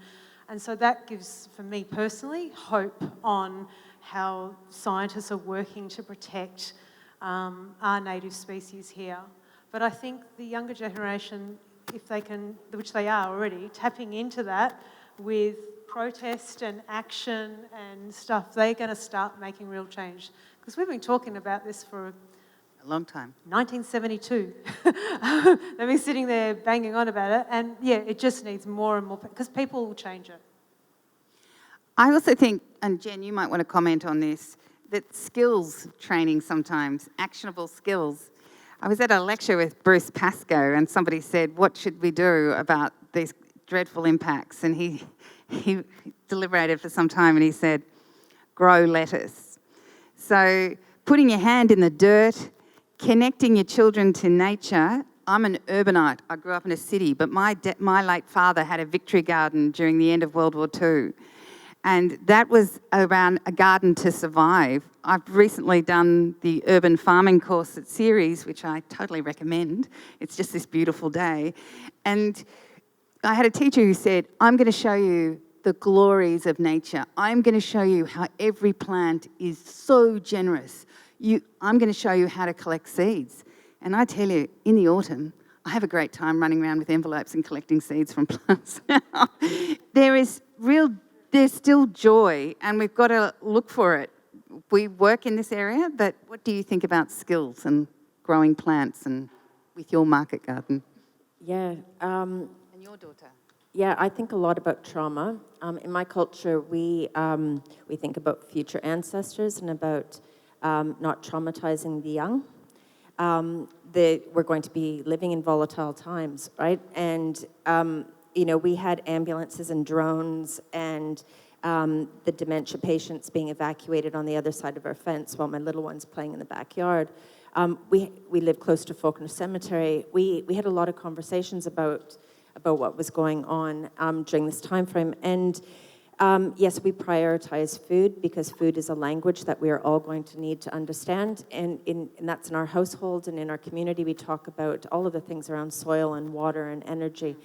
so that gives, for me personally, hope on how scientists are working to protect our native species here. But I think the younger generation, if they can, which they are already, tapping into that with protest and action and stuff, they're going to start making real change. Because we've been talking about this for
A long time.
1972. They've been sitting there banging on about it, and yeah, it just needs more and more, because people will change it.
I also think, and Jen, you might want to comment on this, that skills training sometimes, actionable skills. I was at a lecture with Bruce Pascoe and somebody said, what should we do about these dreadful impacts? And he deliberated for some time and he said, grow lettuce. So putting your hand in the dirt, connecting your children to nature. I'm an urbanite. I grew up in a city, but my late father had a victory garden during the end of World War II. And that was around a garden to survive. I've recently done the urban farming course at Ceres, which I totally recommend. It's just this beautiful day. And I had a teacher who said, I'm going to show you the glories of nature. I'm going to show you how every plant is so generous. I'm going to show you how to collect seeds. And I tell you, in the autumn, I have a great time running around with envelopes and collecting seeds from plants. There's still joy, and we've got to look for it. We work in this area, but what do you think about skills and growing plants and with your market garden?
Yeah.
And your daughter?
Yeah, I think a lot about trauma. In my culture, we think about future ancestors and about not traumatizing the young. We're going to be living in volatile times, right? And we had ambulances and drones and the dementia patients being evacuated on the other side of our fence while my little one's playing in the backyard. We live close to Faulkner Cemetery. We had a lot of conversations about what was going on during this time frame. And yes, we prioritize food because food is a language that we are all going to need to understand. And that's in our household and in our community. We talk about all of the things around soil and water and energy.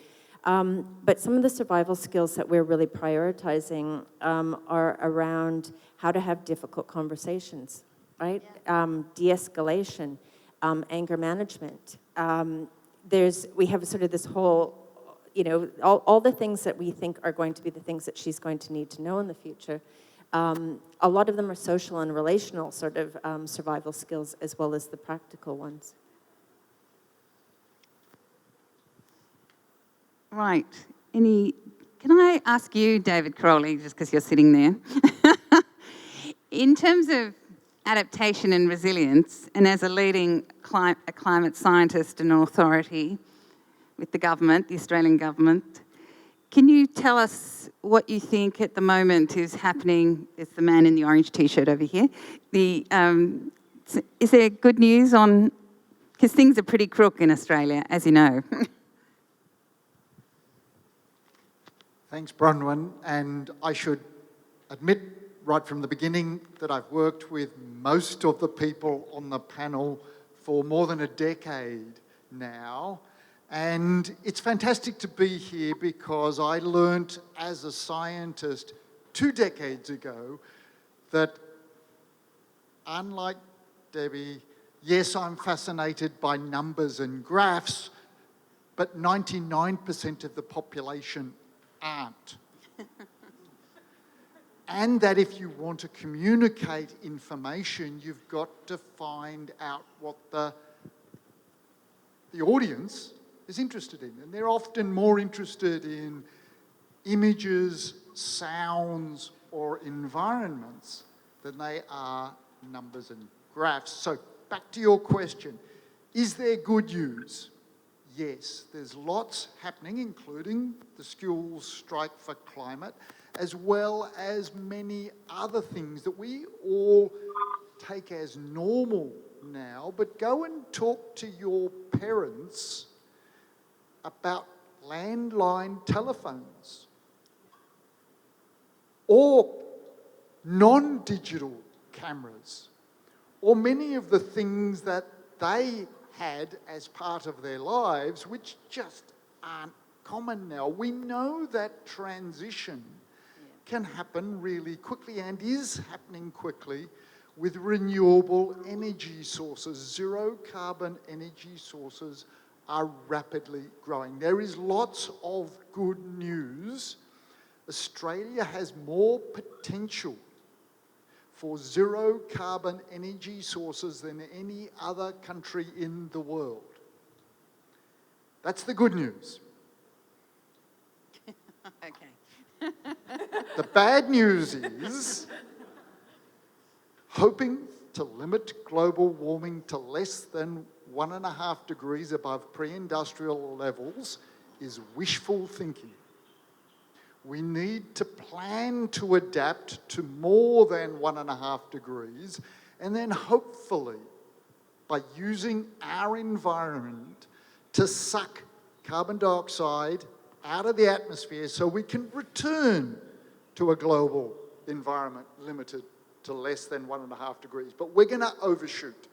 But some of the survival skills that we're really prioritizing are around how to have difficult conversations, right? Yeah. De-escalation, anger management. We have sort of this whole, all the things that we think are going to be the things that she's going to need to know in the future. A lot of them are social and relational sort of survival skills as well as the practical ones.
Right. Can I ask you, David Crowley, just because you're sitting there, in terms of adaptation and resilience, and as a leading climate scientist and authority with the government, the Australian government, can you tell us what you think at the moment is happening? It's the man in the orange T-shirt over here. Is there good news on, because things are pretty crook in Australia, as you know.
Thanks, Bronwyn, and I should admit right from the beginning that I've worked with most of the people on the panel for more than a decade now, and it's fantastic to be here because I learnt as a scientist 2 decades ago that, unlike Debbie, yes, I'm fascinated by numbers and graphs, but 99% of the population aren't. And that if you want to communicate information, you've got to find out what the audience is interested in. And they're often more interested in images, sounds, or environments than they are numbers and graphs. So back to your question, is there good news? Yes, there's lots happening, including the schools strike for climate, as well as many other things that we all take as normal now. But go and talk to your parents about landline telephones or non-digital cameras or many of the things that they had as part of their lives, which just aren't common now. We know that transition can happen really quickly and is happening quickly with renewable energy sources. Zero carbon energy sources are rapidly growing. There is lots of good news. Australia has more potential for zero carbon energy sources than any other country in the world. That's the good news.
Okay.
The bad news is hoping to limit global warming to less than 1.5 degrees above pre-industrial levels is wishful thinking. We need to plan to adapt to more than 1.5 degrees, and then hopefully, by using our environment to suck carbon dioxide out of the atmosphere so we can return to a global environment limited to less than 1.5 degrees. But we're going to overshoot.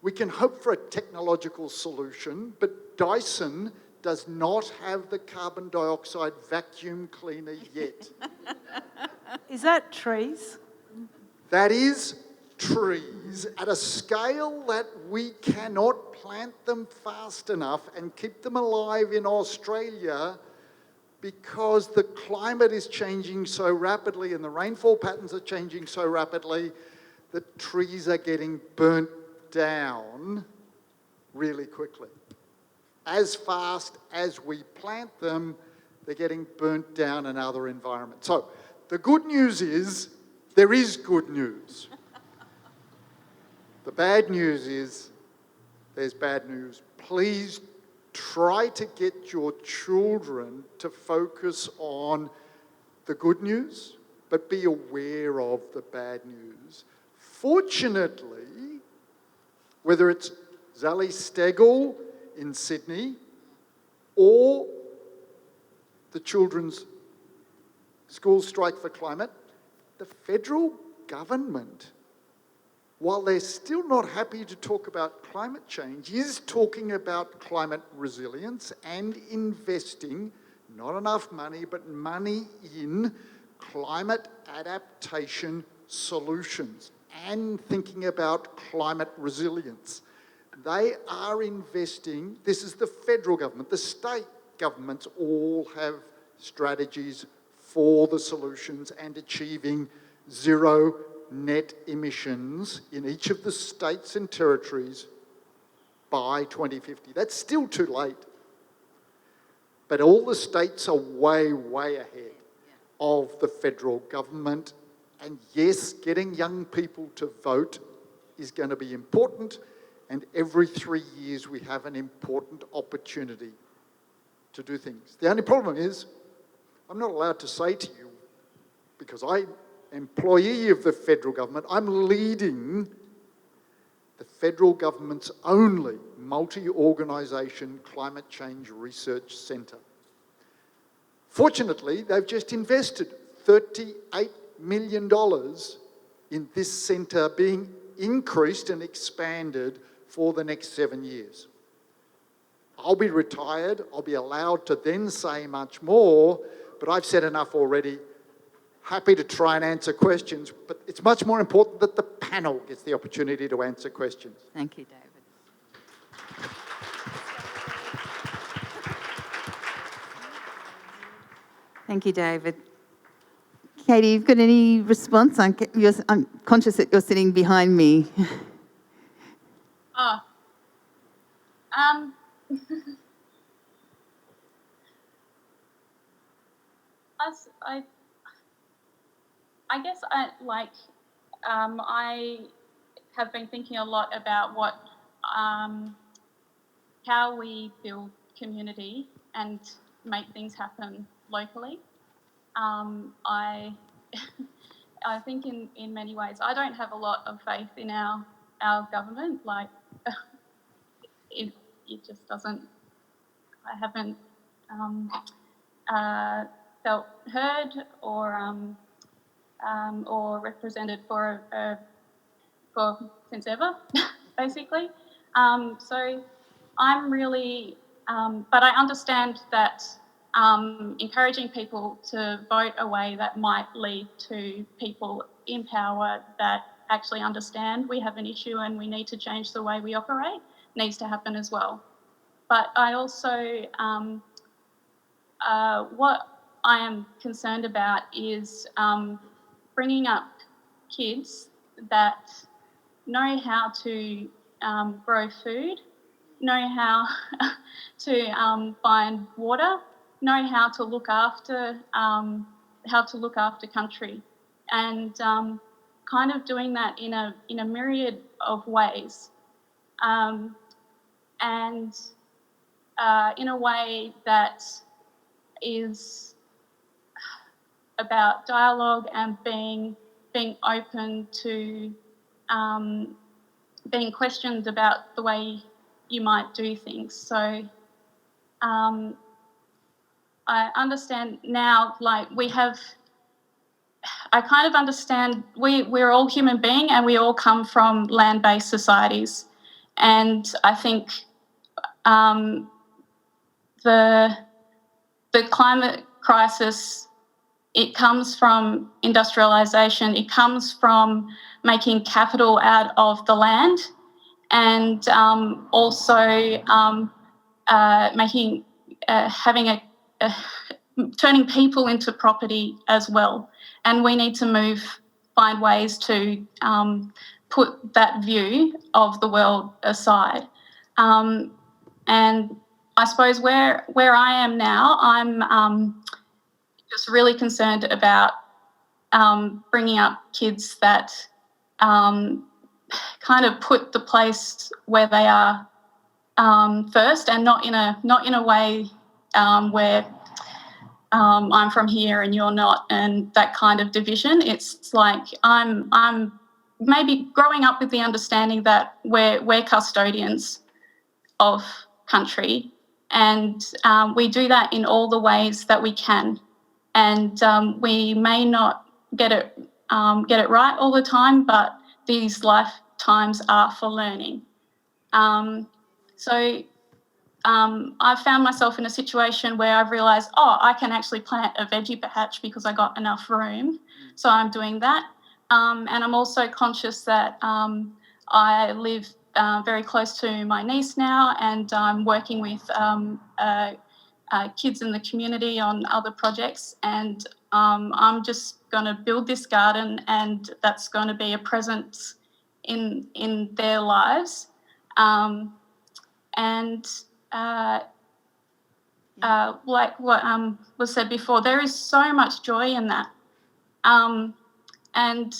We can hope for a technological solution, but Dyson does not have the carbon dioxide vacuum cleaner yet.
Is that trees?
That is trees at a scale that we cannot plant them fast enough and keep them alive in Australia because the climate is changing so rapidly and the rainfall patterns are changing so rapidly that trees are getting burnt down really quickly. As fast as we plant them, they're getting burnt down in other environments. So the good news is there is good news. The bad news is there's bad news. Please try to get your children to focus on the good news, but be aware of the bad news. Fortunately, whether it's Zali Steggall in Sydney or the Children's School Strike for Climate, the federal government, while they're still not happy to talk about climate change, is talking about climate resilience and investing, not enough money, but money in climate adaptation solutions and thinking about climate resilience. They are investing, this is the federal government, the state governments all have strategies for the solutions and achieving zero net emissions in each of the states and territories by 2050. That's still too late. But all the states are way, way ahead of the federal government. And yes, getting young people to vote is going to be important. And every 3 years we have an important opportunity to do things. The only problem is I'm not allowed to say to you, because I'm employee of the federal government, I'm leading the federal government's only multi-organisation climate change research centre. Fortunately, they've just invested $38 million in this centre being increased and expanded for the next 7 years. I'll be retired, I'll be allowed to then say much more, but I've said enough already. Happy to try and answer questions, but it's much more important that the panel gets the opportunity to answer questions.
Thank you, David. Thank you, David. Katie, you've got any response? I'm conscious that you're sitting behind me.
Oh. I guess I have been thinking a lot about how we build community and make things happen locally. I think in many ways I don't have a lot of faith in our government. Like it just doesn't. I haven't felt heard or represented for since ever, basically. So I'm really, but I understand that encouraging people to vote a way that might lead to people in power that actually understand we have an issue and we need to change the way we operate needs to happen as well. But I also, what I am concerned about is bringing up kids that know how to grow food, know how to find water, know how to look after country, and kind of doing that in a myriad of ways, and in a way that is about dialogue and being open to being questioned about the way you might do things. So I understand now, like I kind of understand we're all human beings and we all come from land-based societies. And I think the climate crisis, it comes from industrialisation, it comes from making capital out of the land, and also turning people into property as well. And we need to find ways to put that view of the world aside. And I suppose where I am now, I'm just really concerned about bringing up kids that kind of put the place where they are first, and not in a way where I'm from here and you're not, and that kind of division. It's like I'm maybe growing up with the understanding that we're custodians of country, and we do that in all the ways that we can, and we may not get it right all the time, but these lifetimes are for learning. So I've found myself in a situation where I've realised, I can actually plant a veggie patch because I got enough room. So I'm doing that. And I'm also conscious that I live very close to my niece now, and I'm working with kids in the community on other projects. And I'm just going to build this garden, and that's going to be a presence in their lives. Like what was said before, there is so much joy in that. And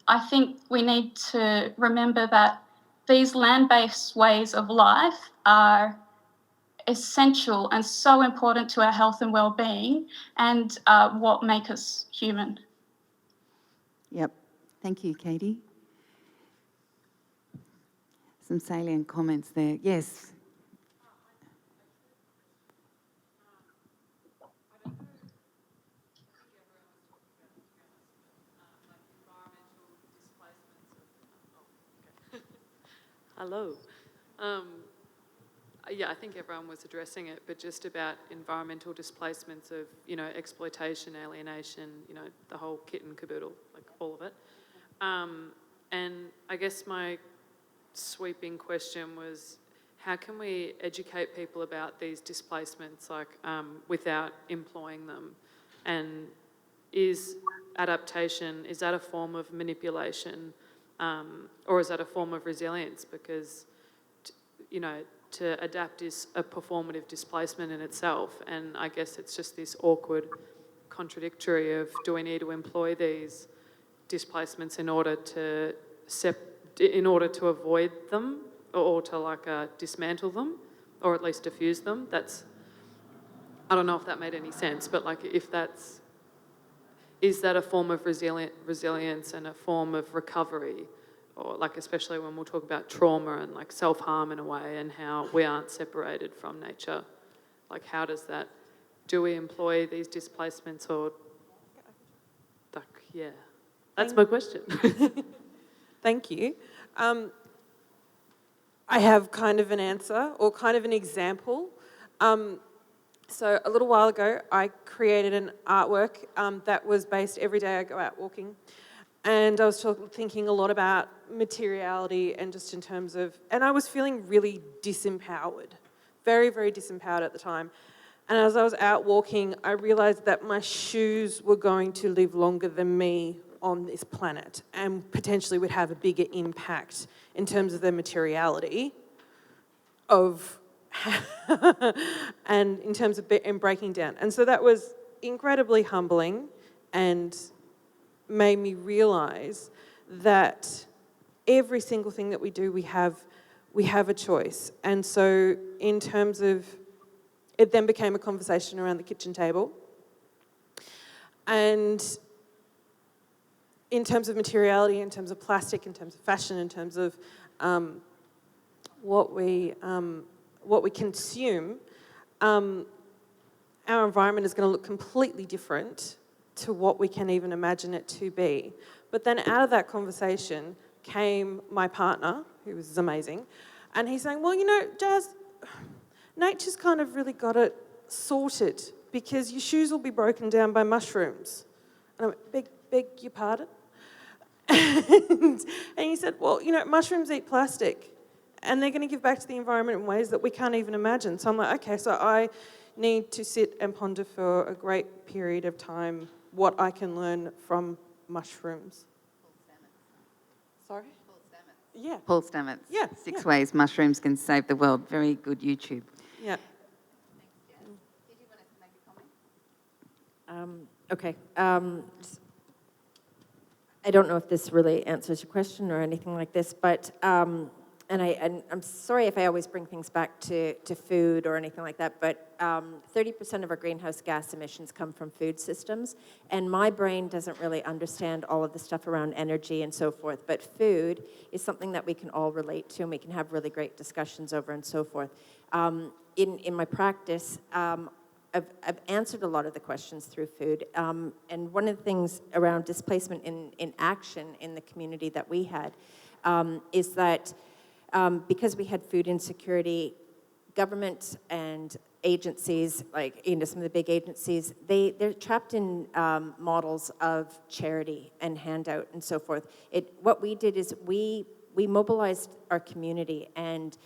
I think we need to remember that these land-based ways of life are essential and so important to our health and well-being, and what make us human.
Yep. Thank you, Katie. Some salient comments there. Yes.
Hello. Yeah, I think everyone was addressing it, but just about environmental displacements of, exploitation, alienation, the whole kit and caboodle, like all of it. And I guess my sweeping question was, how can we educate people about these displacements, like without employing them? And is adaptation, is that a form of manipulation, or is that a form of resilience? Because, to adapt is a performative displacement in itself, and I guess it's just this awkward contradictory of, do we need to employ these displacements in order to avoid them, or to dismantle them, or at least diffuse them? I don't know if that made any sense, but is that a form of resilience and a form of recovery? Or especially when we'll talk about trauma and self-harm in a way, and how we aren't separated from nature. How does that, do we employ these displacements, or, yeah. That's my question.
Thank you. I have kind of an answer or kind of an example. So a little while ago, I created an artwork that was based every day I go out walking. And I was thinking a lot about materiality and just in terms of, and I was feeling really disempowered, very, very disempowered at the time. And as I was out walking, I realised that my shoes were going to live longer than me on this planet and potentially would have a bigger impact in terms of their materiality of and in terms of breaking down. And so that was incredibly humbling and made me realise that every single thing that we do, we have a choice. And so in terms of, it then became a conversation around the kitchen table. And in terms of materiality, in terms of plastic, in terms of fashion, in terms of what we consume, our environment is going to look completely different to what we can even imagine it to be. But then out of that conversation came my partner, who was amazing, and he's saying, well, you know, Jazz, nature's kind of really got it sorted because your shoes will be broken down by mushrooms. And I went, beg your pardon? And he said, well, you know, mushrooms eat plastic and they're going to give back to the environment in ways that we can't even imagine. So I'm like, okay, so I need to sit and ponder for a great period of time what I can learn from mushrooms. Sorry? Yeah.
Paul Stamets.
Yeah.
Six Ways Mushrooms Can Save the World. Very good YouTube.
Yeah.
Did you want to make a comment?
Okay. I don't know if this really answers your question or anything like this, but and I'm sorry if I always bring things back to food or anything like that, but 30% of our greenhouse gas emissions come from food systems, and my brain doesn't really understand all of the stuff around energy and so forth, but food is something that we can all relate to and we can have really great discussions over and so forth. In my practice, I've answered a lot of the questions through food, and one of the things around displacement in action in the community that we had is that because we had food insecurity, government and agencies, like some of the big agencies, they're trapped in models of charity and handout and so forth. What we did is we mobilized our community and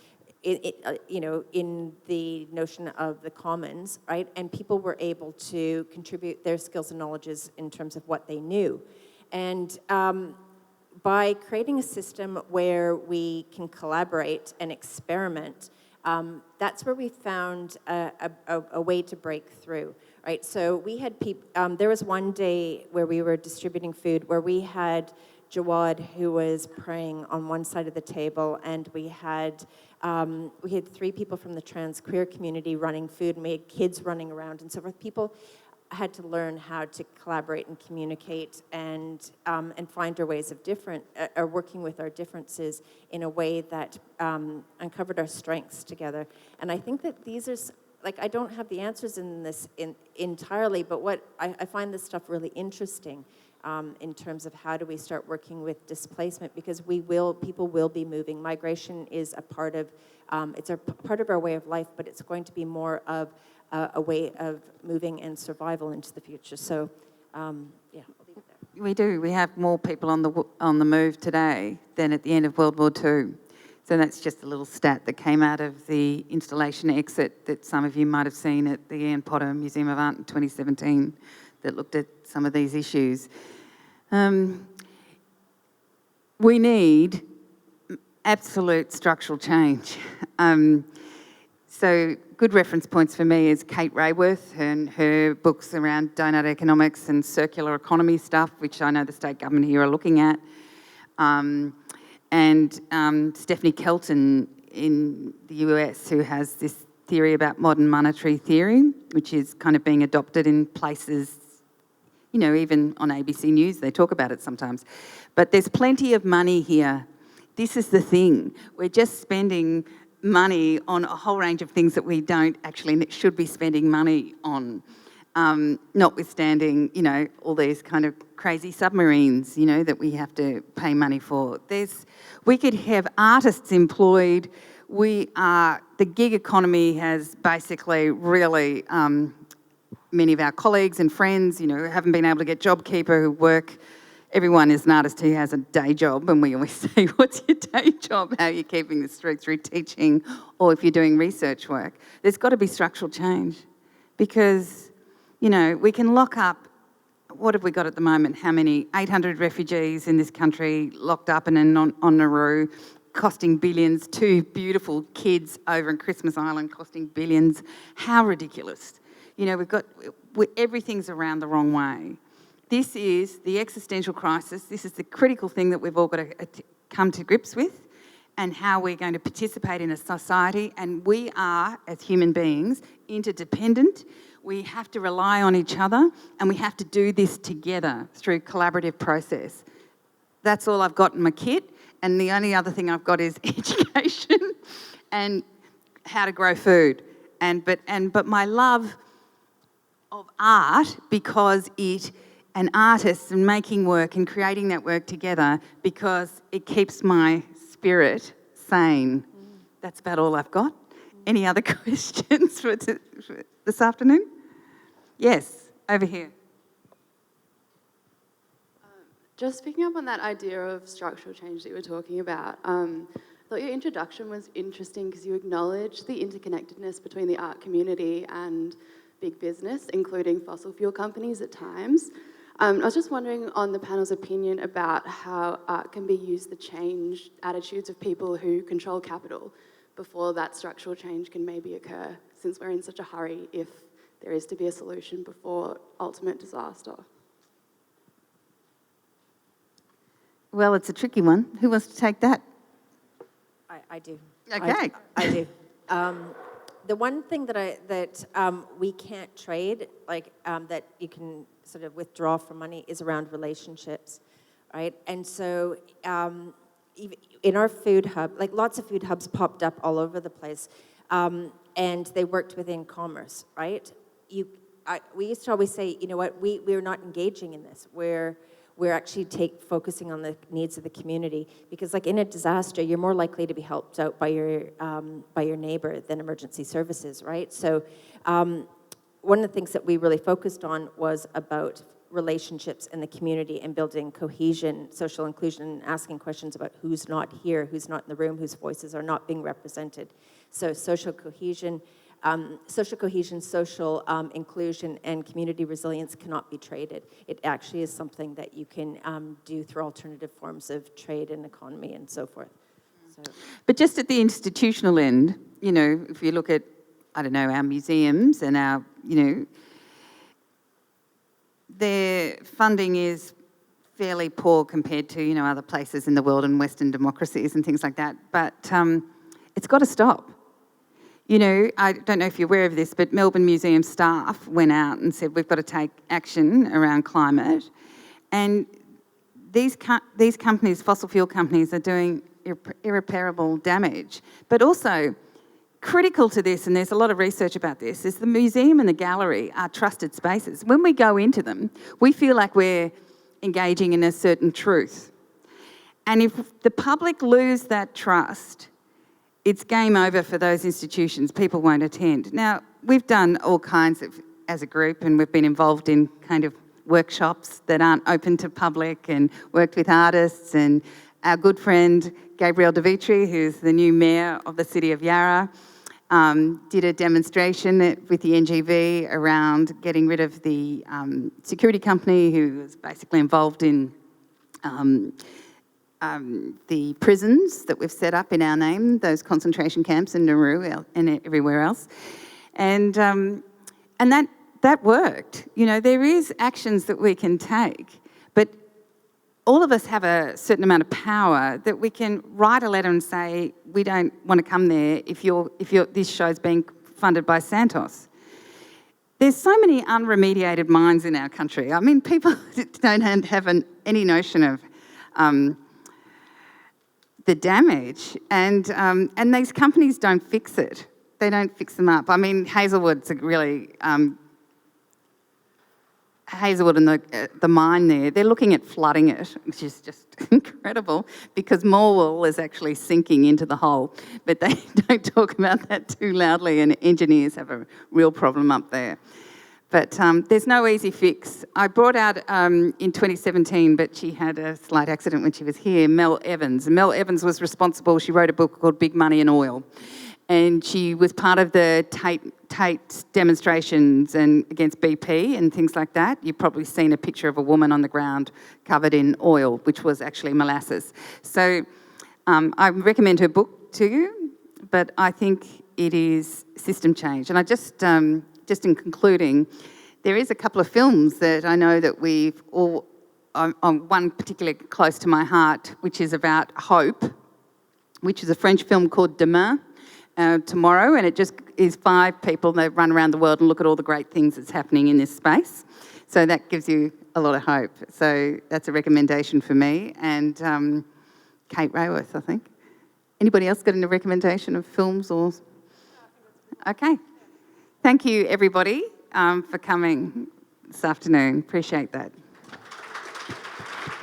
in the notion of the commons, right? And people were able to contribute their skills and knowledges in terms of what they knew. And by creating a system where we can collaborate and experiment, that's where we found a way to break through, right? So we had people, there was one day where we were distributing food where we had Jawad, who was praying on one side of the table, and we had 3 people from the trans queer community running food, and we had kids running around and so forth. People had to learn how to collaborate and communicate and find our ways of working with our differences in a way that uncovered our strengths together. And I think that these are, I don't have the answers in this entirely, but what I find this stuff really interesting in terms of how do we start working with displacement, because people will be moving. Migration is a part of, it's a part of our way of life, but it's going to be more of a way of moving and survival into the future. So, I'll leave it there.
We do. We have more people on the move today than at the end of World War II. So that's just a little stat that came out of the installation exit that some of you might have seen at the Ian Potter Museum of Art in 2017 that looked at some of these issues. We need absolute structural change. So good reference points for me is Kate Rayworth and her books around donut economics and circular economy stuff, which I know the state government here are looking at. And Stephanie Kelton in the US, who has this theory about modern monetary theory, which is kind of being adopted in places, even on ABC News, they talk about it sometimes. But there's plenty of money here. This is the thing. We're just spending money on a whole range of things that we don't actually should be spending money on, notwithstanding, all these kind of crazy submarines, that we have to pay money for. We could have artists employed the gig economy has basically really, many of our colleagues and friends, haven't been able to get JobKeeper who work. Everyone is an artist who has a day job, and we always say, what's your day job? How are you keeping this through teaching, or if you're doing research work? There's got to be structural change because, we can lock up, what have we got at the moment? How many? 800 refugees in this country locked up and on Nauru, costing billions. 2 beautiful kids over in Christmas Island costing billions. How ridiculous. Everything's around the wrong way. This is the existential crisis. This is the critical thing that we've all got to come to grips with, and how we're going to participate in a society. And we are, as human beings, interdependent. We have to rely on each other, and we have to do this together through collaborative process. That's all I've got in my kit, and the only other thing I've got is education and how to grow food. But my love of art, because and artists and making work and creating that work together, because it keeps my spirit sane. That's about all I've got. Any other questions for this afternoon? Yes, over here.
Just picking up on that idea of structural change that you were talking about, I thought your introduction was interesting because you acknowledged the interconnectedness between the art community and big business, including fossil fuel companies at times. I was just wondering on the panel's opinion about how art can be used to change attitudes of people who control capital before that structural change can maybe occur, since we're in such a hurry if there is to be a solution before ultimate disaster.
Well, it's a tricky one. Who wants to take that?
I do.
Okay.
I do. The one thing that we can't trade, that you can sort of withdraw from money, is around relationships, right? And so in our food hub, lots of food hubs popped up all over the place, and they worked within commerce, right? We used to always say, you know what, we're not engaging in this. We're actually focusing on the needs of the community, because in a disaster, you're more likely to be helped out by your neighbor than emergency services, right? So one of the things that we really focused on was about relationships in the community and building cohesion, social inclusion, and asking questions about who's not here, who's not in the room, whose voices are not being represented. So social cohesion, social inclusion, and community resilience cannot be traded. It actually is something that you can do through alternative forms of trade and economy and so forth.
But just at the institutional end, if you look at, our museums and our, their funding is fairly poor compared to, other places in the world and Western democracies and things like that. But it's got to stop. I don't know if you're aware of this, but Melbourne Museum staff went out and said we've got to take action around climate. And these companies, fossil fuel companies, are doing irreparable damage. But also, critical to this, and there's a lot of research about this, is the museum and the gallery are trusted spaces. When we go into them, we feel like we're engaging in a certain truth. And if the public lose that trust, it's game over for those institutions. People won't attend. Now, we've done all kinds of, as a group, and we've been involved in kind of workshops that aren't open to public, and worked with artists, and our good friend Gabrielle Devitri, who's the new mayor of the city of Yarra, did a demonstration with the NGV around getting rid of the security company who was basically involved in the prisons that we've set up in our name, those concentration camps in Nauru and everywhere else. And that worked. There is actions that we can take, but all of us have a certain amount of power that we can write a letter and say, we don't want to come there if this show's being funded by Santos. There's so many unremediated mines in our country. I mean, people don't have any notion of the damage, and these companies don't fix it. They don't fix them up. I mean, Hazelwood's a really Hazelwood and the mine there, they're looking at flooding it, which is just incredible because Morwell is actually sinking into the hole. But they don't talk about that too loudly, and engineers have a real problem up there. But there's no easy fix. I brought out in 2017, but she had a slight accident when she was here, Mel Evans. Mel Evans was responsible. She wrote a book called Big Money and Oil. And she was part of the Tate demonstrations and against BP and things like that. You've probably seen a picture of a woman on the ground covered in oil, which was actually molasses. So I recommend her book to you, but I think it is system change. And I just in concluding, there is a couple of films that I know that we've all, one particularly close to my heart, which is about hope, which is a French film called Demain, Tomorrow, and it just is 5 people that run around the world and look at all the great things that's happening in this space. So that gives you a lot of hope. So that's a recommendation for me, and Kate Rayworth, I think. Anybody else got any recommendation of films or? Okay. Thank you, everybody, for coming this afternoon. Appreciate that.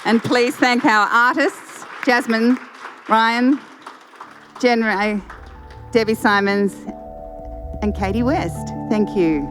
And please thank our artists, Jasmine, Ryan, Jen Ray, Debbie Symons, and Katie West. Thank you.